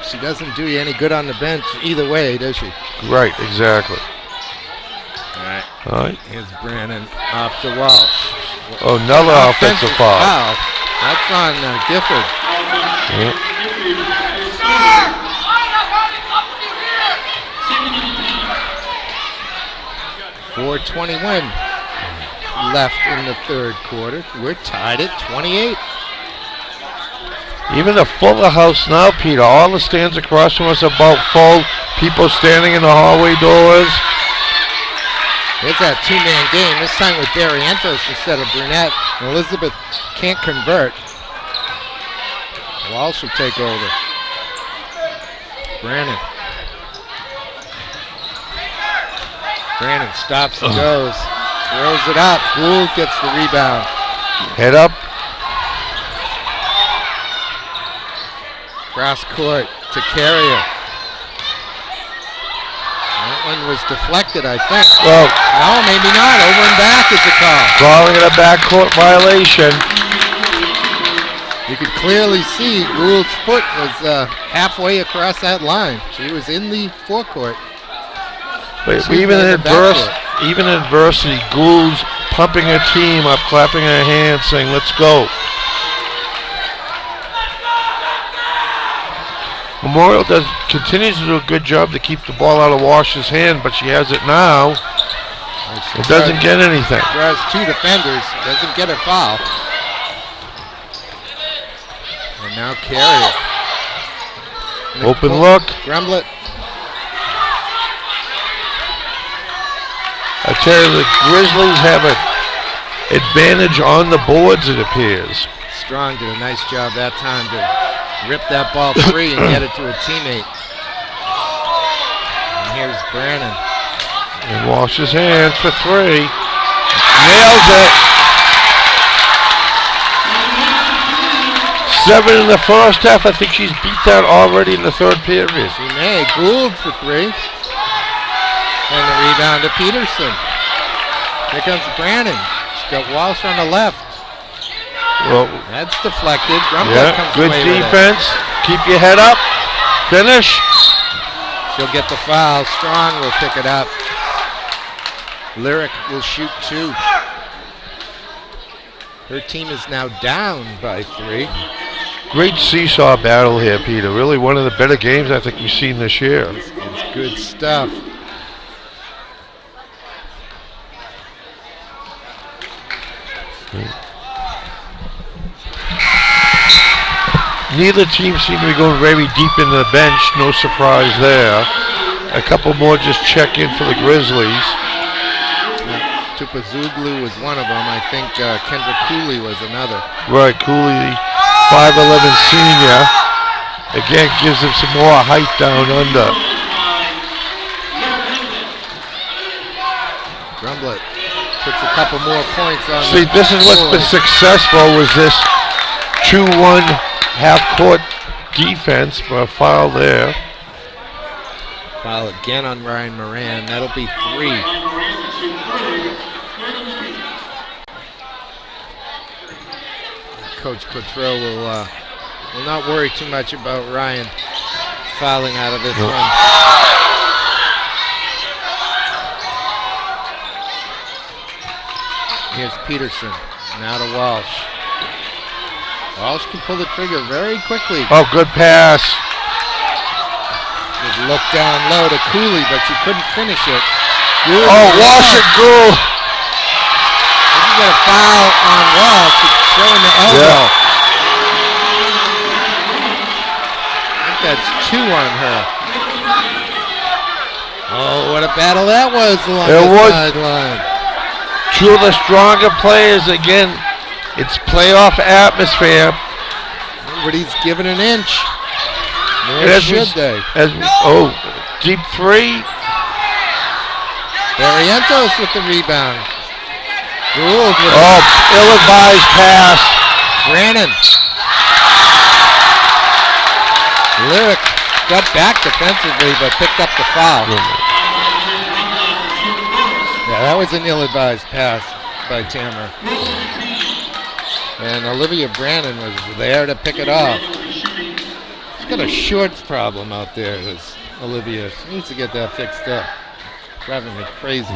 She doesn't do you any good on the bench either way, does she? Right, exactly. All right. Here's Brannon off the Walsh. Oh, another offensive foul. That's on Gifford. Yeah. 4:21 left in the 3rd quarter. We're tied at 28. Even the Fuller house now, Peter. All the stands across from us are about full. People standing in the hallway doors. It's that 2-man game, this time with Barrientos instead of Brunette. Elizabeth can't convert. Walsh will take over. Brannon stops and goes. Throws it up. Gould gets the rebound. Head up. Cross court to Carrier. That one was deflected, I think. Well, no, maybe not. Over and back is the call. Calling it a backcourt violation. You could clearly see Gould's foot was halfway across that line. She was in the forecourt. But even in adversity, Gould's pumping her team up, clapping her hands, saying, "Let's go." Memorial continues to do a good job to keep the ball out of Walsh's hand, but she has it now. It doesn't get anything. Draws 2 defenders, doesn't get a foul. And now Carrier. Open look. Grumblett. I tell you, the Grizzlies have an advantage on the boards, it appears. Strong did a nice job that time to rip that ball free and get it to a teammate. And here's Brannon. And Walsh's hands for 3. Nails it. 7 in the first half. I think she's beat that already in the 3rd period. She may. Gould for 3. And the rebound to Peterson. Here comes Brannon. She's got Walsh on the left. Well, that's deflected. Grumblett yeah, comes good away defense. Keep your head up. Finish. She'll get the foul. Strong will pick it up. Lyric will shoot 2. Her team is now down by 3. Great seesaw battle here, Peter. Really one of the better games I think we've seen this year. It's good stuff. Neither team seemed to be going very deep into the bench. No surprise there. A couple more just check in for the Grizzlies. Tupazuglu was one of them. I think Kendra Cooley was another. Right, Cooley, 5'11" senior. Again, gives him some more height down under. Grumblett puts a couple more points on. See, this is what's been successful was this 2-1 half-court defense for a foul there. Foul again on Ryan Moran. That'll be 3. Coach Cottrell will not worry too much about Ryan fouling out of this one. Here's Peterson. Now to Walsh. Walsh can pull the trigger very quickly. Oh, good pass. Good look down low to Cooley, but she couldn't finish it. Gould Walsh and Gould. This is a foul on Walsh. It's showing the elbow. that's 2 on her. Oh, what a battle that was along the sideline. 2 of the stronger players again. It's playoff atmosphere. Everybody's giving an inch. Should they? Deep 3. Barrientos with the rebound. Gould with ill-advised pass. Brannon. Lyric got back defensively but picked up the foul. Yeah, that was an ill-advised pass by Tamara. And Olivia Brannon was there to pick it off. She's got a shorts problem out there, this Olivia. She needs to get that fixed up. Driving me crazy.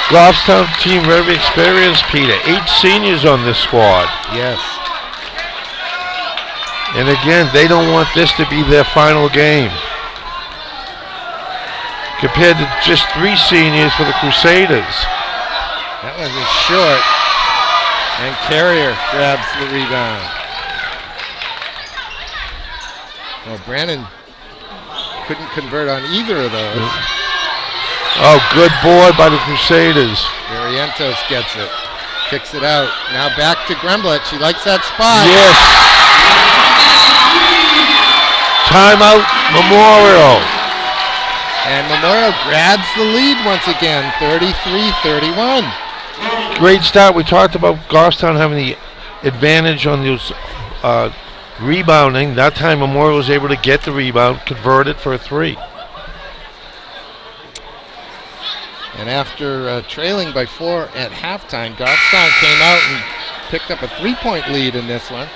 Goffstown team very experienced, Peter. 8 seniors on this squad. Yes. And again, they don't want this to be their final game. Compared to just 3 seniors for the Crusaders. That one was short. And Carrier grabs the rebound. Well, Brannon couldn't convert on either of those. Oh, good board by the Crusaders. Barrientos gets it. Kicks it out. Now back to Gremblett. She likes that spot. Yes. Timeout, Memorial. And Memorial grabs the lead once again, 33-31. Great start. We talked about Goffstown having the advantage on those rebounding. That time Memorial was able to get the rebound, convert it for a 3. And after trailing by 4 at halftime, Goffstown came out and picked up a 3-point lead in this one.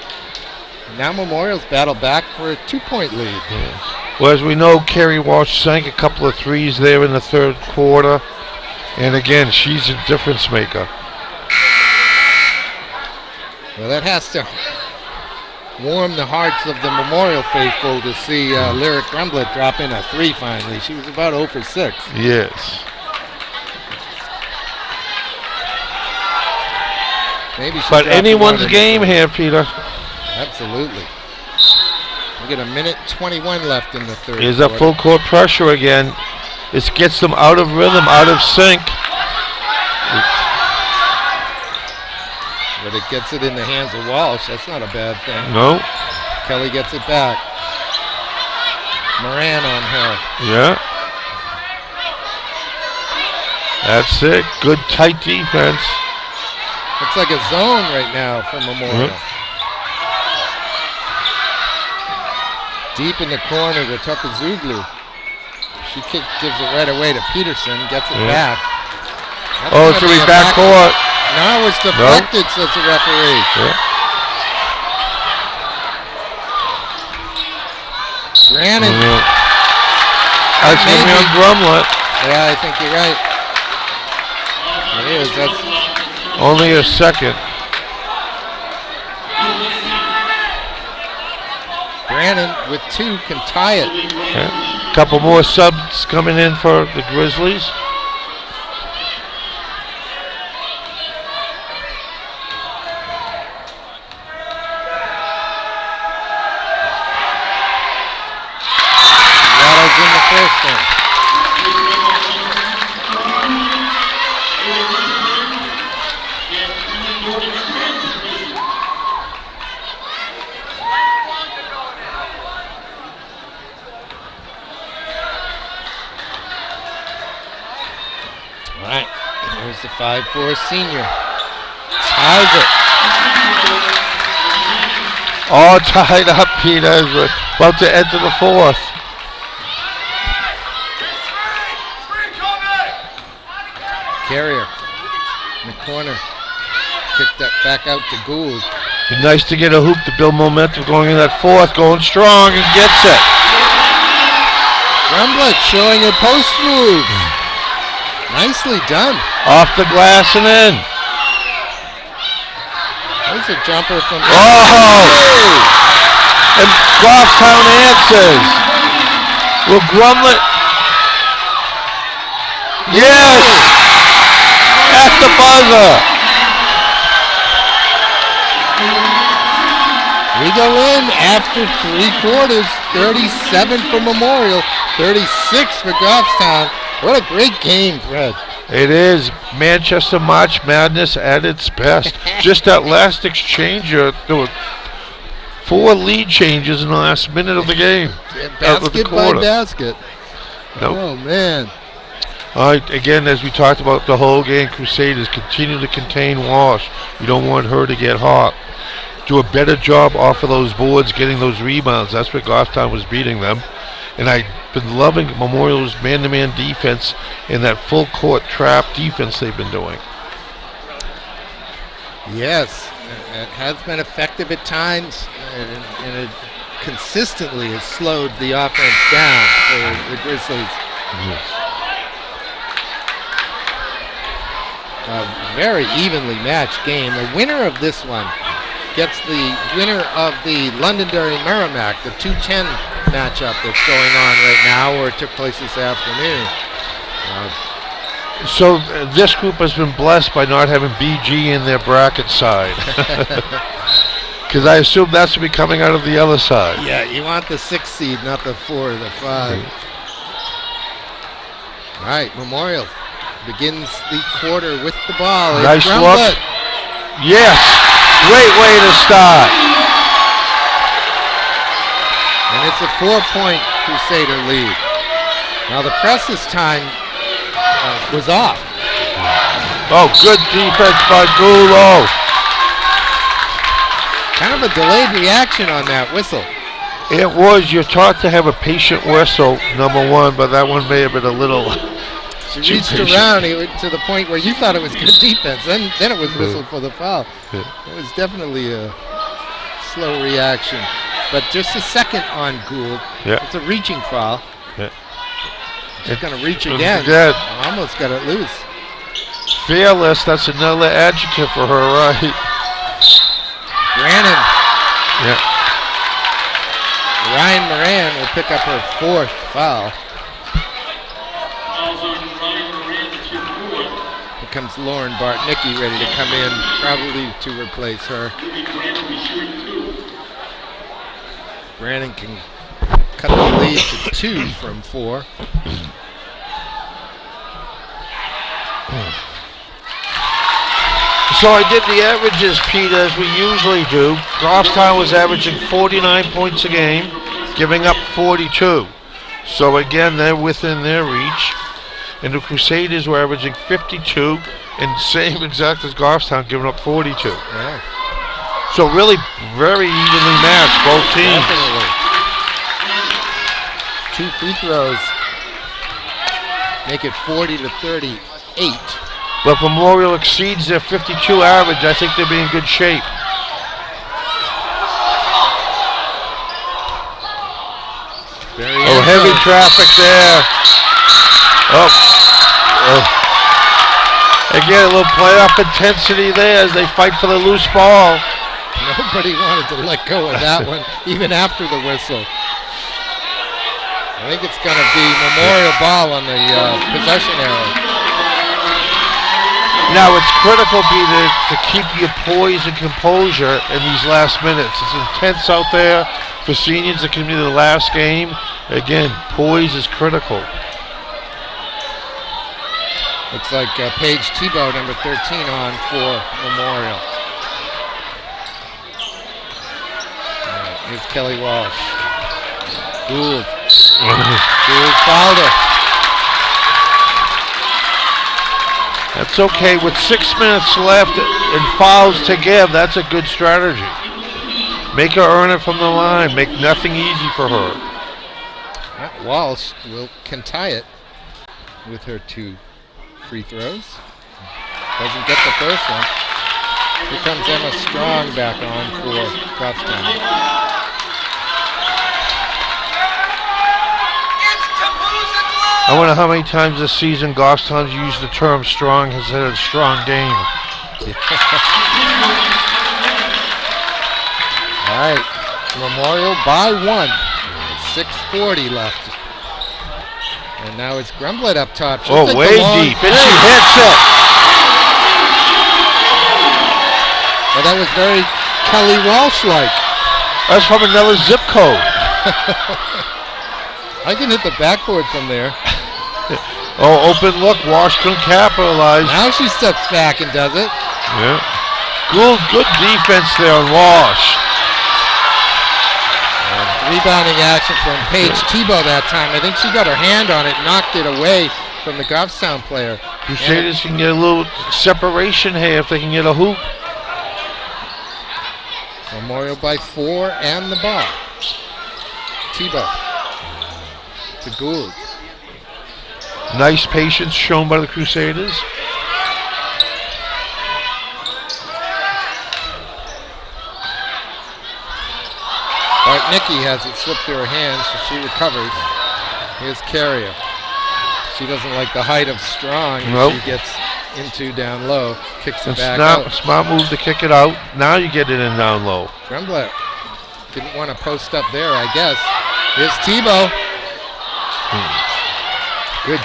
And now Memorial's battled back for a 2-point lead. Yeah. Well, as we know, Carrie Walsh sank a couple of 3s there in the 3rd quarter. And again, she's a difference maker. Well, that has to warm the hearts of the Memorial faithful to see Lyric Gremblett drop in a 3 finally. She was about 0 for 6. Yes. But anyone's game here, Peter. Absolutely. We get a minute 21 left in the 3rd. Here's a full court pressure again. This gets them out of rhythm, out of sync. But it gets it in the hands of Walsh. That's not a bad thing. No. Kelly gets it back. Moran on her. Yeah. That's it. Good tight defense. Looks like a zone right now for Memorial. Deep in the corner to Tukazuglu. She gives it right away to Peterson, gets it back. It's going to be backcourt. No, it was deflected, says the referee. Brannon. That's going to be on Gremblett. Yeah, I think you're right. It is. That's only a second. Brannon with 2 can tie it. Couple more subs coming in for the Grizzlies. Rattles in the first one. All right, here's the 5'4" senior. Ties it. All tied up, Peter, as we're about to enter the 4th. Carrier in the corner. Kicked that back out to Gould. Be nice to get a hoop to build momentum going in that 4th, going strong and gets it. Gremblett showing her post move. Nicely done. Off the glass and in. There's a jumper from... And Goffstown answers. Will Gremblett... Yes! At the buzzer. We go in after 3 quarters, 37 for Memorial, 36 for Goffstown. What a great game, Fred. It is Manchester March Madness at its best. Just that last exchange, there were 4 lead changes in the last minute of the game. Basket by basket. Nope. Oh, man. All right, again, as we talked about the whole game, Crusaders continue to contain Walsh. You don't want her to get hot. Do a better job off of those boards, getting those rebounds. That's where Goffstown was beating them. And I've been loving Memorial's man-to-man defense and that full-court trap defense they've been doing. Yes, it has been effective at times, and it consistently has slowed the offense down for the Grizzlies. Yes. A very evenly matched game. The winner of this one gets the winner of the Londonderry Merrimack, the 210 matchup that's going on right now, or it took place this afternoon. So this group has been blessed by not having BG in their bracket side. Because I assume that's to be coming out of the other side. Yeah, you want the 6 seed, not the 4 or the 5. All right, Memorial begins the quarter with the ball. Nice look. Yes, great way to start. And it's a 4-point Crusader lead. Now the press this time was off. Oh, good defense by Gulo. Kind of a delayed reaction on that whistle. It was. You're taught to have a patient whistle, number one, but that one may have been a little. She reached around to the point where you thought it was good defense. Then it was whistled for the foul. It was definitely a slow reaction. But just a second on Gould. Yeah. It's a reaching foul. Yeah. She's going to reach again. Good. Almost got it loose. Fearless, that's another adjective for her, right? Brannon. Yeah. Ryan Moran will pick up her 4th foul. Here comes Lauren Bartnicki ready to come in, probably to replace her. Brannon can cut the lead to 2 from 4. So I did the averages, Pete, as we usually do. Goffstown was averaging 49 points a game, giving up 42. So again, they're within their reach. And the Crusaders were averaging 52, and same exact as Goffstown, giving up 42. Yeah. So really very evenly matched, both teams. Definitely. 2 free throws make it 40 to 38. But if Memorial exceeds their 52 average, I think they'll be in good shape. Heavy traffic there. Again, a little playoff intensity there as they fight for the loose ball. Nobody wanted to let go of that one, even after the whistle. I think it's going to be Memorial ball on the possession arrow. Now, it's critical, Peter, to keep your poise and composure in these last minutes. It's intense out there for seniors. It can be the last game. Again, poise is critical. Looks like Paige Tebow, number 13, on for Memorial. Here's Kelly Walsh. Gould. Gould fouled her. That's okay. With 6 minutes left and fouls to give, that's a good strategy. Make her earn it from the line. Make nothing easy for her. Walsh can tie it with her 2 free throws. Doesn't get the first one. Here comes Emma Strong back on for Goffstown. I wonder how many times this season Goffstown's used the term strong has had a strong game. All right, Memorial by 1. 6:40 left. And now it's Grumblett up top. She'll way deep, and she hits it. Well, that was very Kelly Walsh-like. That's from another zip code. I can hit the backboard from there. Oh, open look. Walsh couldn't capitalize. Now she steps back and does it. Yeah. Good defense there on Walsh. Rebounding action from Paige Tebow that time. I think she got her hand on it, knocked it away from the Goffstown player. Crusaders can get a little separation here if they can get a hoop. Memorial by 4 and the ball. Tebow to Gould. Nice patience shown by the Crusaders. Nikki has it slipped through her hands, so she recovers. Here's Carrier. She doesn't like the height of Strong. Nope. She gets into down low, kicks it back out. out. Smart move to kick it out. Now you get it in down low. Grumbler didn't want to post up there, I guess. Here's Tebow. Good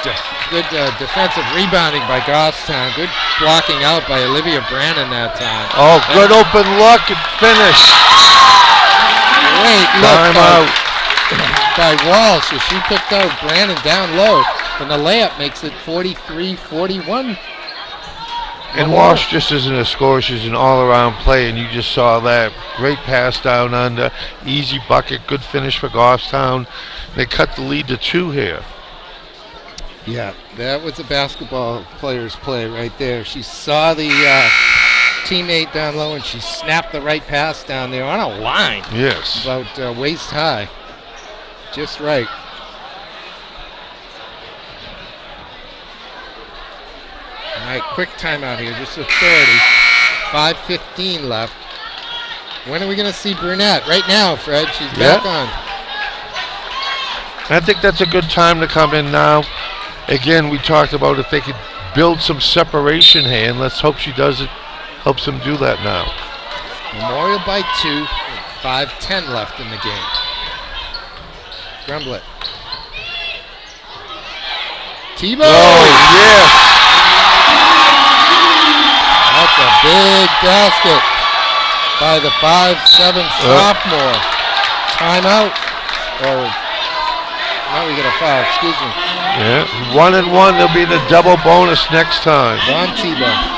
defensive rebounding by Goffstown. Good blocking out by Olivia Brannon that time. Oh, good open look and finish. Great look by Walsh as she picked out Brannon down low, and the layup makes it 43-41. And Walsh just isn't a scorer, she's an all-around play, and you just saw that. Great pass down under, easy bucket, good finish for Goffstown. They cut the lead to 2 here. Yeah, that was a basketball player's play right there. She saw the teammate down low, and she snapped the right pass down there on a line. Yes. About waist high. Just right. All right, quick timeout here, just a 30. 5:15 left. When are we going to see Brunette? Right now, Fred. She's back on. I think that's a good time to come in now. Again, we talked about if they could build some separation here, and let's hope she does it. Helps them do that now. Memorial by 2, 5:10 left in the game. Grumblet. Tebow! Oh, yes! That's a big basket by the 5'7" sophomore. Timeout. Or, now we get a foul, excuse me. Yeah, 1 and 1, they'll be in the double bonus next time. Von Tebow.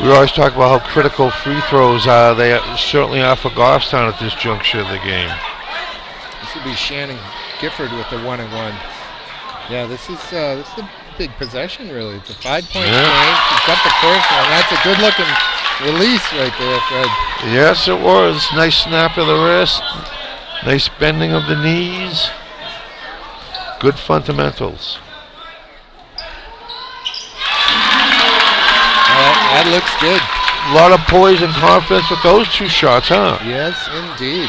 We always talk about how critical free throws are. They certainly are for Goffstown at this juncture of the game. This would be Shannon Gifford with the 1 and 1. Yeah, this is a big possession, really. It's a 5-point game. She's got the first one. That's a good-looking release right there, Fred. Yes, it was. Nice snap of the wrist. Nice bending of the knees. Good fundamentals. That looks good. A lot of poise and confidence with those 2 shots, huh? Yes, indeed.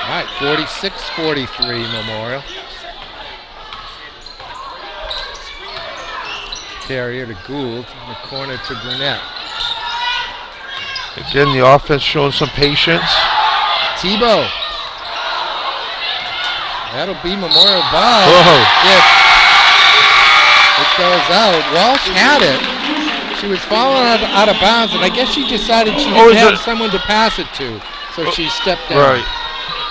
All right, 46-43 Memorial. Carrier to Gould, in the corner to Brunette. Again, the offense showing some patience. Tebow. That'll be Memorial ball. It goes out. Walsh had it. She was falling out of bounds, and I guess she decided she didn't have someone to pass it to, so she stepped down. Right.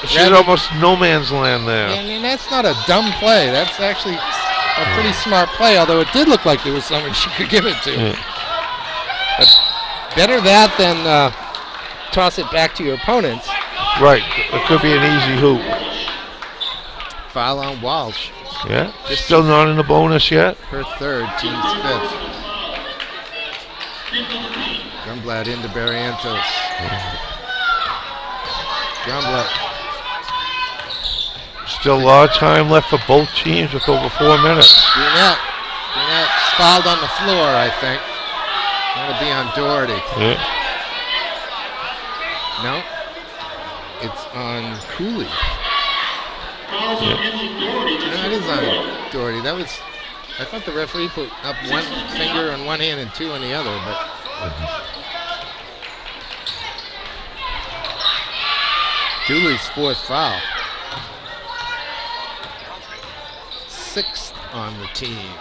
She had almost no man's land there. Yeah, I mean, that's not a dumb play. That's actually a pretty smart play, although it did look like there was someone she could give it to. Yeah. But better that than toss it back to your opponents. Right. It could be an easy hoop. Foul on Walsh. Yeah. Just still not in the bonus yet. Her third, team's 5th. Grumblat into Barrientos. Grumblat. Still a lot of time left for both teams with over 4 minutes. Brunette's fouled on the floor, I think. That'll be on Doherty. Yeah. No, it's on Cooley. Yeah. No, it is on Doherty. I thought the referee put up 1 finger on one hand and 2 on the other, but. Dooley's 4th foul. 6th on the team.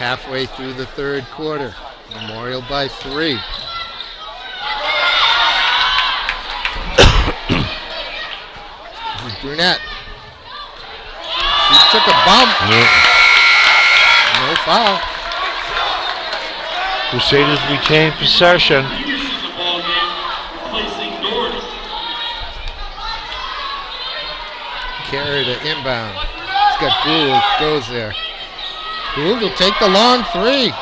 halfway through the third quarter. Memorial by 3. This is Brunette. She took a bump. No foul. Crusaders retain possession. Carry to inbound. It's got Gould. Goes there. Gould will take the long 3.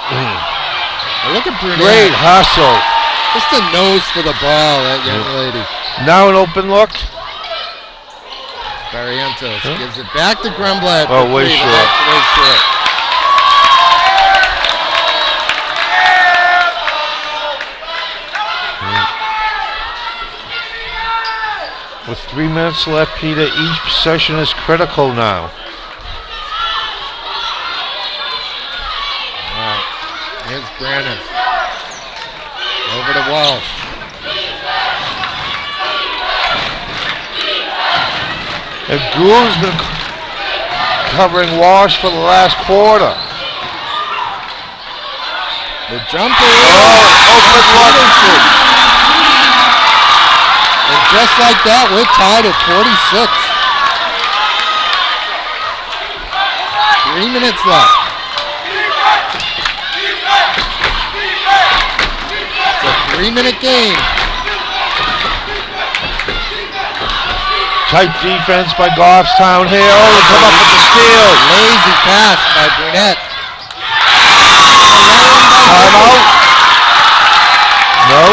Look at Brunette. Great hustle. Just a nose for the ball, that young lady. Now an open look. Barrientos gives it back to Grumblett. Oh, way short. Way short. With 3 minutes left, Peter, each possession is critical now. All right. Here's Brannon. Over to Walsh. And Gould's been covering Walsh for the last quarter. The jumper. Open look. And just like that, we're tied at 46. 3 minutes left. It's a 3-minute game. Tight defense by Goffstown here. Oh, they come up with the steal. Lazy pass by Brunette. Timeout. No.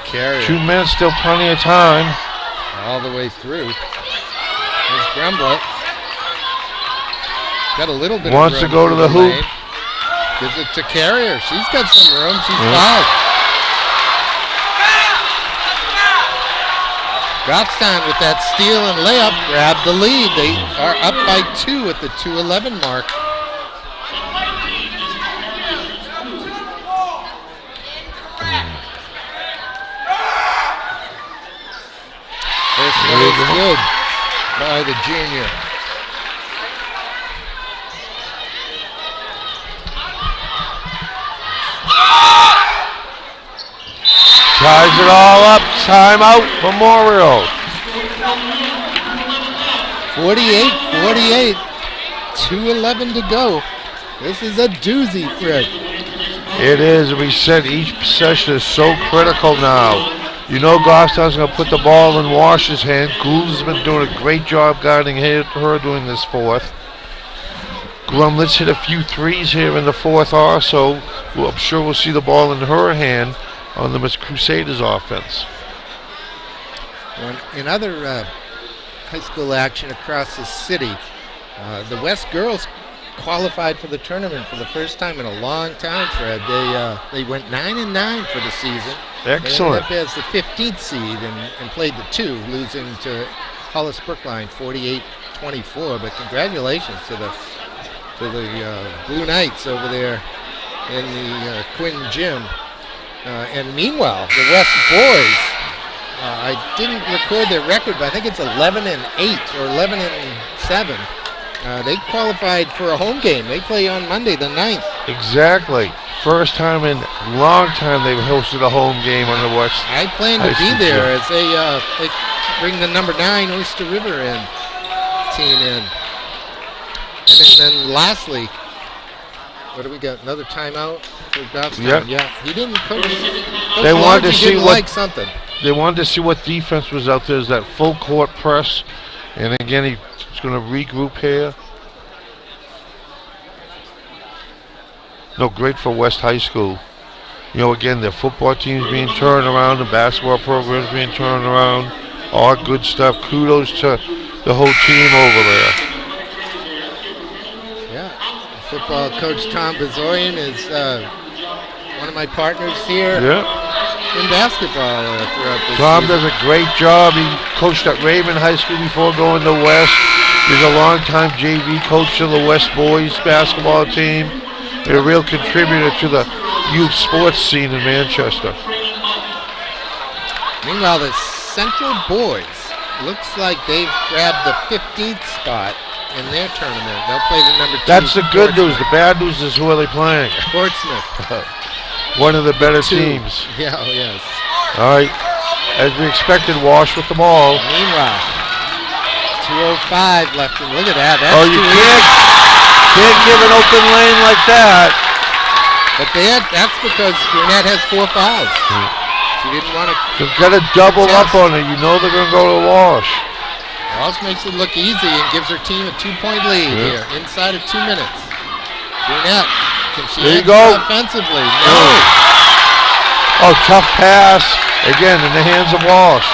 Carrier. 2 minutes, still plenty of time. All the way through. There's Grumblett. Got a little bit Wants of room to go to the hoop. lane. Gives it to Carrier. She's got some room. She's fouled. Goffstown with that steal and layup grabbed the lead. They are up by 2 at the 2:11 mark. First one is good by the junior. Ties it all up. Timeout. Memorial. 48-48. 2:11 to go. This is a doozy, Fred. It is. We said each possession is so critical now. You know Goffstown's going to put the ball in Wash's hand. Gould's been doing a great job guarding her doing this fourth. Grumlett's hit a few threes here in the fourth also. I'm sure we'll see the ball in her hand on the Crusaders offense. In other high school action across the city, the West girls qualified for the tournament for the first time in a long time, Fred. They went 9-9 for the season. Excellent. They ended up as the 15th seed and played the 2, losing to Hollis Brookline 48-24. But congratulations to the Blue Knights over there in the Quinn Gym. And meanwhile, the West boys, I didn't record their record, but I think it's 11-8 or 11-7. They qualified for a home game. They play on Monday, the 9th. Exactly. First time in a long time they've hosted a home game on the West. I plan to be there as they bring the number 9 Oyster River team in. And then lastly, what do we got? Another timeout for Goffstown? Yep. Yeah. He didn't coach. They wanted to see something. They wanted to see what defense was out there. Is that full court press? And again, he's going to regroup here. No, great for West High School. You know, again, their football team's being turned around, the basketball program's being turned around. All good stuff. Kudos to the whole team over there. Yeah. Football coach Tom Bazoyan is one of my partners here in basketball throughout this Tom season. does a great job. He coached at Raven High School before going to West. He's a long-time JV coach of the West boys basketball team. They're a real contributor to the youth sports scene in Manchester. Meanwhile, the Central boys looks like they've grabbed the 15th spot in their tournament. They'll play the number 2. That's the good news. The bad news is who are they playing? Portsmouth. One of the better teams. Yeah, oh yes. All right. As we expected, Walsh with the ball. Meanwhile, 2:05 left. And look at that. That's you can't give an open lane like that. But that's because Burnett has 4 fouls. She didn't want to. They've got to double up on it. You know they're going to go to Walsh. Walsh makes it look easy and gives her team a 2-point lead here inside of 2 minutes. Burnett, can she answer offensively? No. Oh, tough pass. Again, in the hands of Walsh.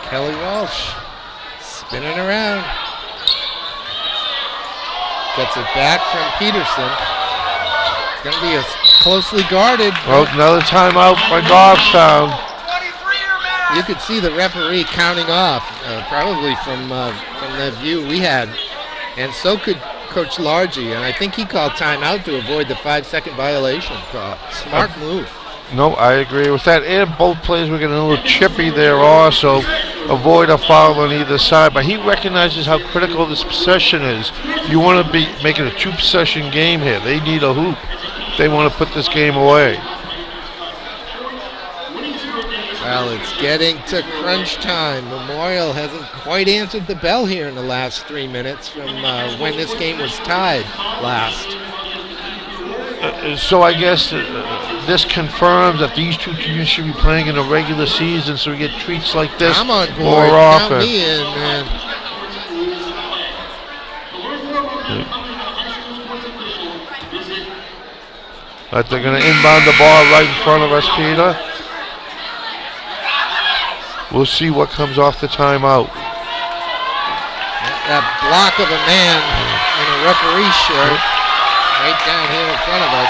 Kelly Walsh spinning around. Gets it back from Peterson. It's going to be a closely guarded. Well, another timeout by Goffstown. You could see the referee counting off, probably from the view we had. And so could Coach Largy. And I think he called timeout to avoid the 5-second violation call. Smart move. No, I agree with that. And both players were getting a little chippy there also. Avoid a foul on either side. But he recognizes how critical this possession is. You want to be making a 2-possession game here. They need a hoop. They want to put this game away. Well, it's getting to crunch time. Memorial hasn't quite answered the bell here in the last 3 minutes from when this game was tied last. So I guess this confirms that these two teams should be playing in a regular season, so we get treats like this I'm on board. more often. Count me in, man. But they're going to inbound the ball right in front of us, Peter. We'll see what comes off the timeout. That block of a man in a referee shirt right down here in front of us.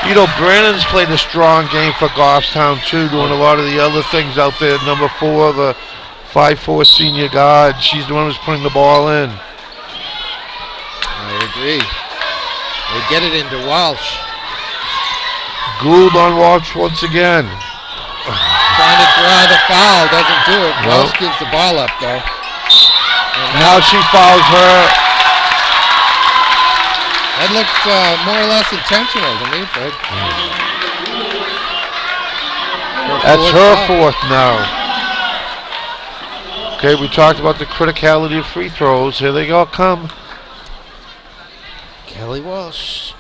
You know, Brannon's played a strong game for Goffstown, too, doing a lot of the other things out there. Number 4, the 5'4" senior guard. She's the one who's putting the ball in. I agree. They get it into Walsh. Gould on Walsh once again. Trying to draw the foul, doesn't do it. Walsh gives the ball up, though. And now she fouls her. That looked more or less intentional to me, Fred. That's her 4th now. Okay, we talked about the criticality of free throws. Here they go, come. Kelly Walsh,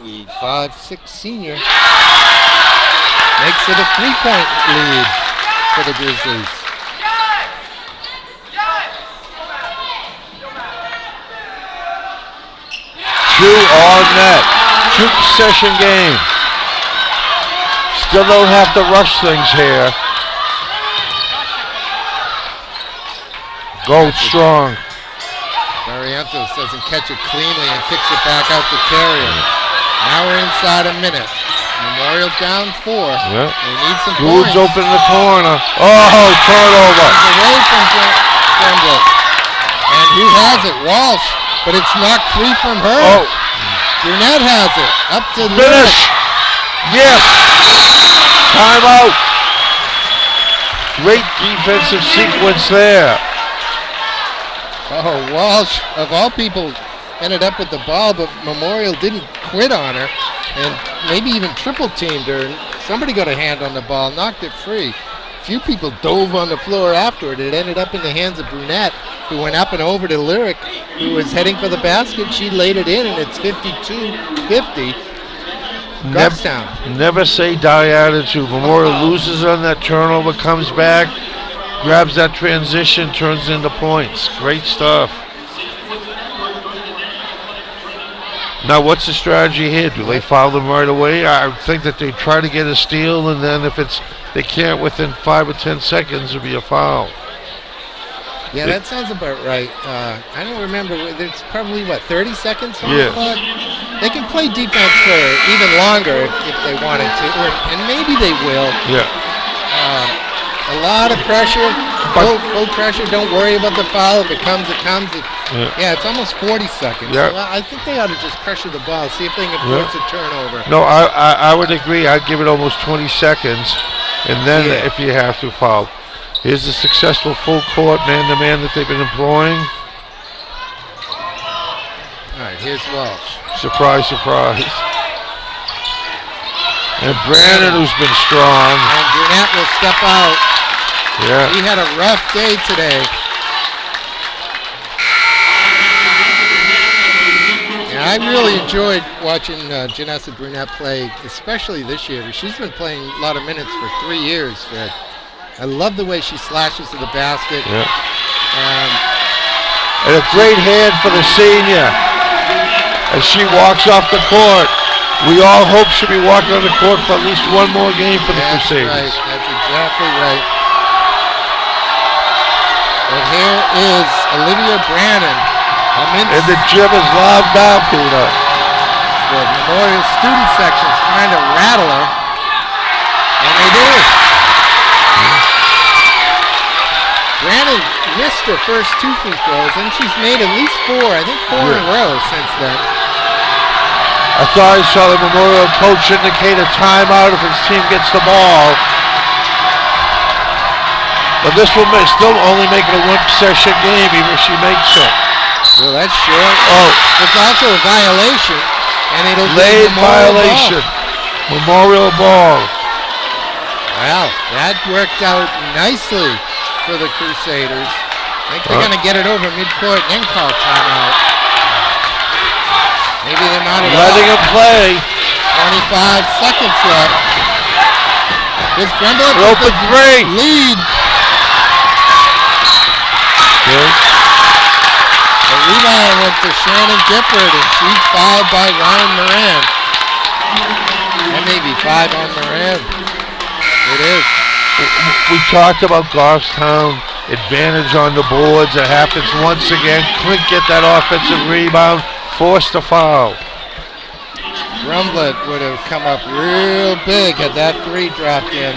the 5'6" senior, makes it a 3-point lead for the Grizzlies. Two on net. 2-possession game. Still don't have to rush things here. Gold strong. Barrientos doesn't catch it cleanly and kicks it back out to Carrier. Now we're inside a minute. Memorial down 4. Yep. They need some Gould's points. open in the corner. Oh, turnover. He's away from Tremble. And who has it? Walsh. But it's knocked free from her. Oh. Burnett has it. Up to Finish. Yes. Timeout. Great defensive sequence there. Oh, Walsh, of all people, ended up with the ball, but Memorial didn't quit on her and maybe even triple teamed her. Somebody got a hand on the ball, knocked it free. Few people dove on the floor afterward. It ended up in the hands of Brunette, who went up and over to Lyric, who was heading for the basket. She laid it in, and it's 52-50. Goffstown. Never say die attitude. Memorial loses on that turnover, comes back, grabs that transition, turns into points. Great stuff. Now, what's the strategy here? Do they foul them right away? I think that they try to get a steal, and then if they can't within 5 or 10 seconds, it'll be a foul. Yeah, that sounds about right. I don't remember. There's probably, 30 seconds on the clock? They can play defense for even longer if they wanted to, and maybe they will. Yeah. A lot of pressure. Full pressure. Don't worry about the foul. If it comes, it comes. Yeah, it's almost 40 seconds. Yeah. So I think they ought to just pressure the ball, see if they can force a turnover. No, I would agree. I'd give it almost 20 seconds, and then if you have to foul. Here's the successful full court man-to-man that they've been employing. All right, here's Walsh. Surprise, surprise. And Brandon, who's been strong. And Burnett will step out. Yeah. He had a rough day today. Yeah, I really enjoyed watching Janessa Burnett play, especially this year. She's been playing a lot of minutes for 3 years, Fred. I love the way she slashes to the basket. Yeah. And a great hand for the senior as she walks off the court. We all hope she'll be walking on the court for at least one more game for the Crusaders. Right. That's exactly right. And here is Olivia Brannon. And the gym is loud now, Peter. The Memorial student section's trying to rattle her. And they do. Brannon missed her first 2 free throws, and she's made at least 4, I think 4 in a row since then. I thought I saw the Memorial coach indicate a timeout if his team gets the ball. But this will still only make it a 1-possession game even if she makes it. Well, that's short. Oh. It's also a violation, and it'll be late violation. Memorial ball. Wow, that worked out nicely for the Crusaders. I think they're going to get it over midcourt and then call timeout. Maybe they might have letting him play. 25 seconds left. This Grumble open 3. Lead. Good. The rebound went to Shannon Gifford, and she's fouled by Ryan Moran. That may be 5 on Moran. It is. We talked about Goffstown, advantage on the boards. It happens once again. Couldn't get that offensive rebound. Forced a foul. Grumblet would have come up real big had that 3 dropped in.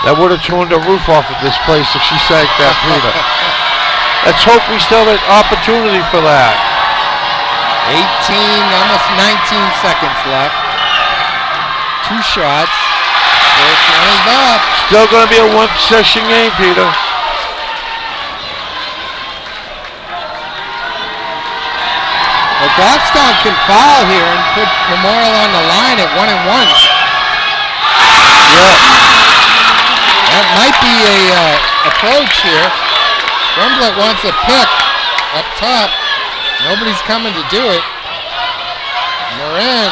That would have torn the roof off of this place if she sank that, Peter. Let's hope we still have an opportunity for that. 18, almost 19 seconds left. 2 shots. First one is up. Still going to be a 1-possession game, Peter. Well, Goffstown can foul here and put Memorial on the line at 1-1. Yeah. That might be a approach here. Grumblet wants a pick up top. Nobody's coming to do it. Moran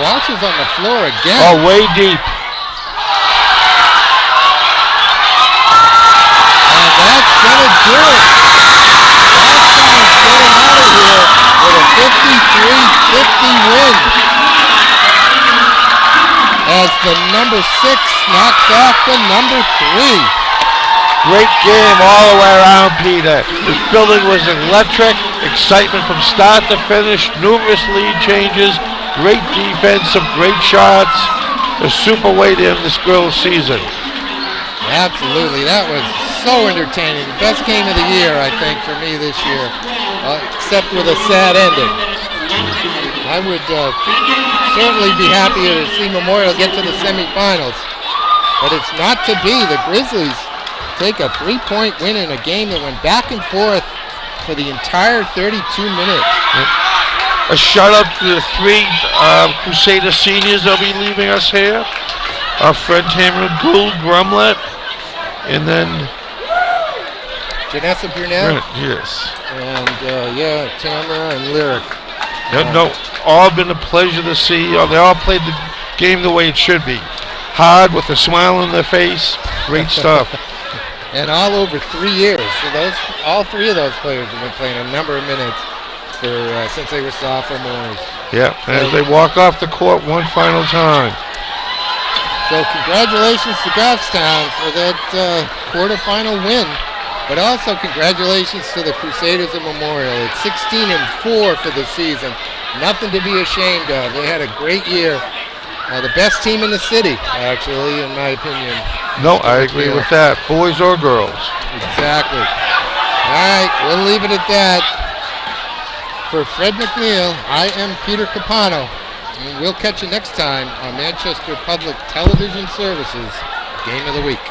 watches on the floor again. Oh, way deep. And that's going to do it. Goffstown's getting out of here with a 53-50 win. As the number 6 knocks off the number 3. Great game all the way around, Peter. This building was electric. Excitement from start to finish. Numerous lead changes. Great defense. Some great shots. A super way to end this girls' season. Absolutely. That was so entertaining. Best game of the year, I think, for me this year. Except with a sad ending. I would certainly be happy to see Memorial get to the semifinals. But it's not to be. The Grizzlies take a 3-point win in a game that went back and forth for the entire 32 minutes. A shout out to the 3 Crusader seniors that'll be leaving us here. Our friend Tamara Gould Grumlet. And then Janessa Burnett. Yes. And Tamara and Lyric. No, all been a pleasure to see. They all played the game the way it should be. Hard with a smile on their face. Great stuff. And all over 3 years. So all 3 of those players have been playing a number of minutes since they were sophomores. Yeah, as they walk off the court one final time. So congratulations to Goffstown for that quarterfinal win. But also congratulations to the Crusaders of Memorial. It's 16-4 for the season. Nothing to be ashamed of. They had a great year. The best team in the city, actually, in my opinion. No, I agree with that. Boys or girls. Exactly. All right, we'll leave it at that. For Fred McNeil, I am Peter Capano. And we'll catch you next time on Manchester Public Television Services Game of the Week.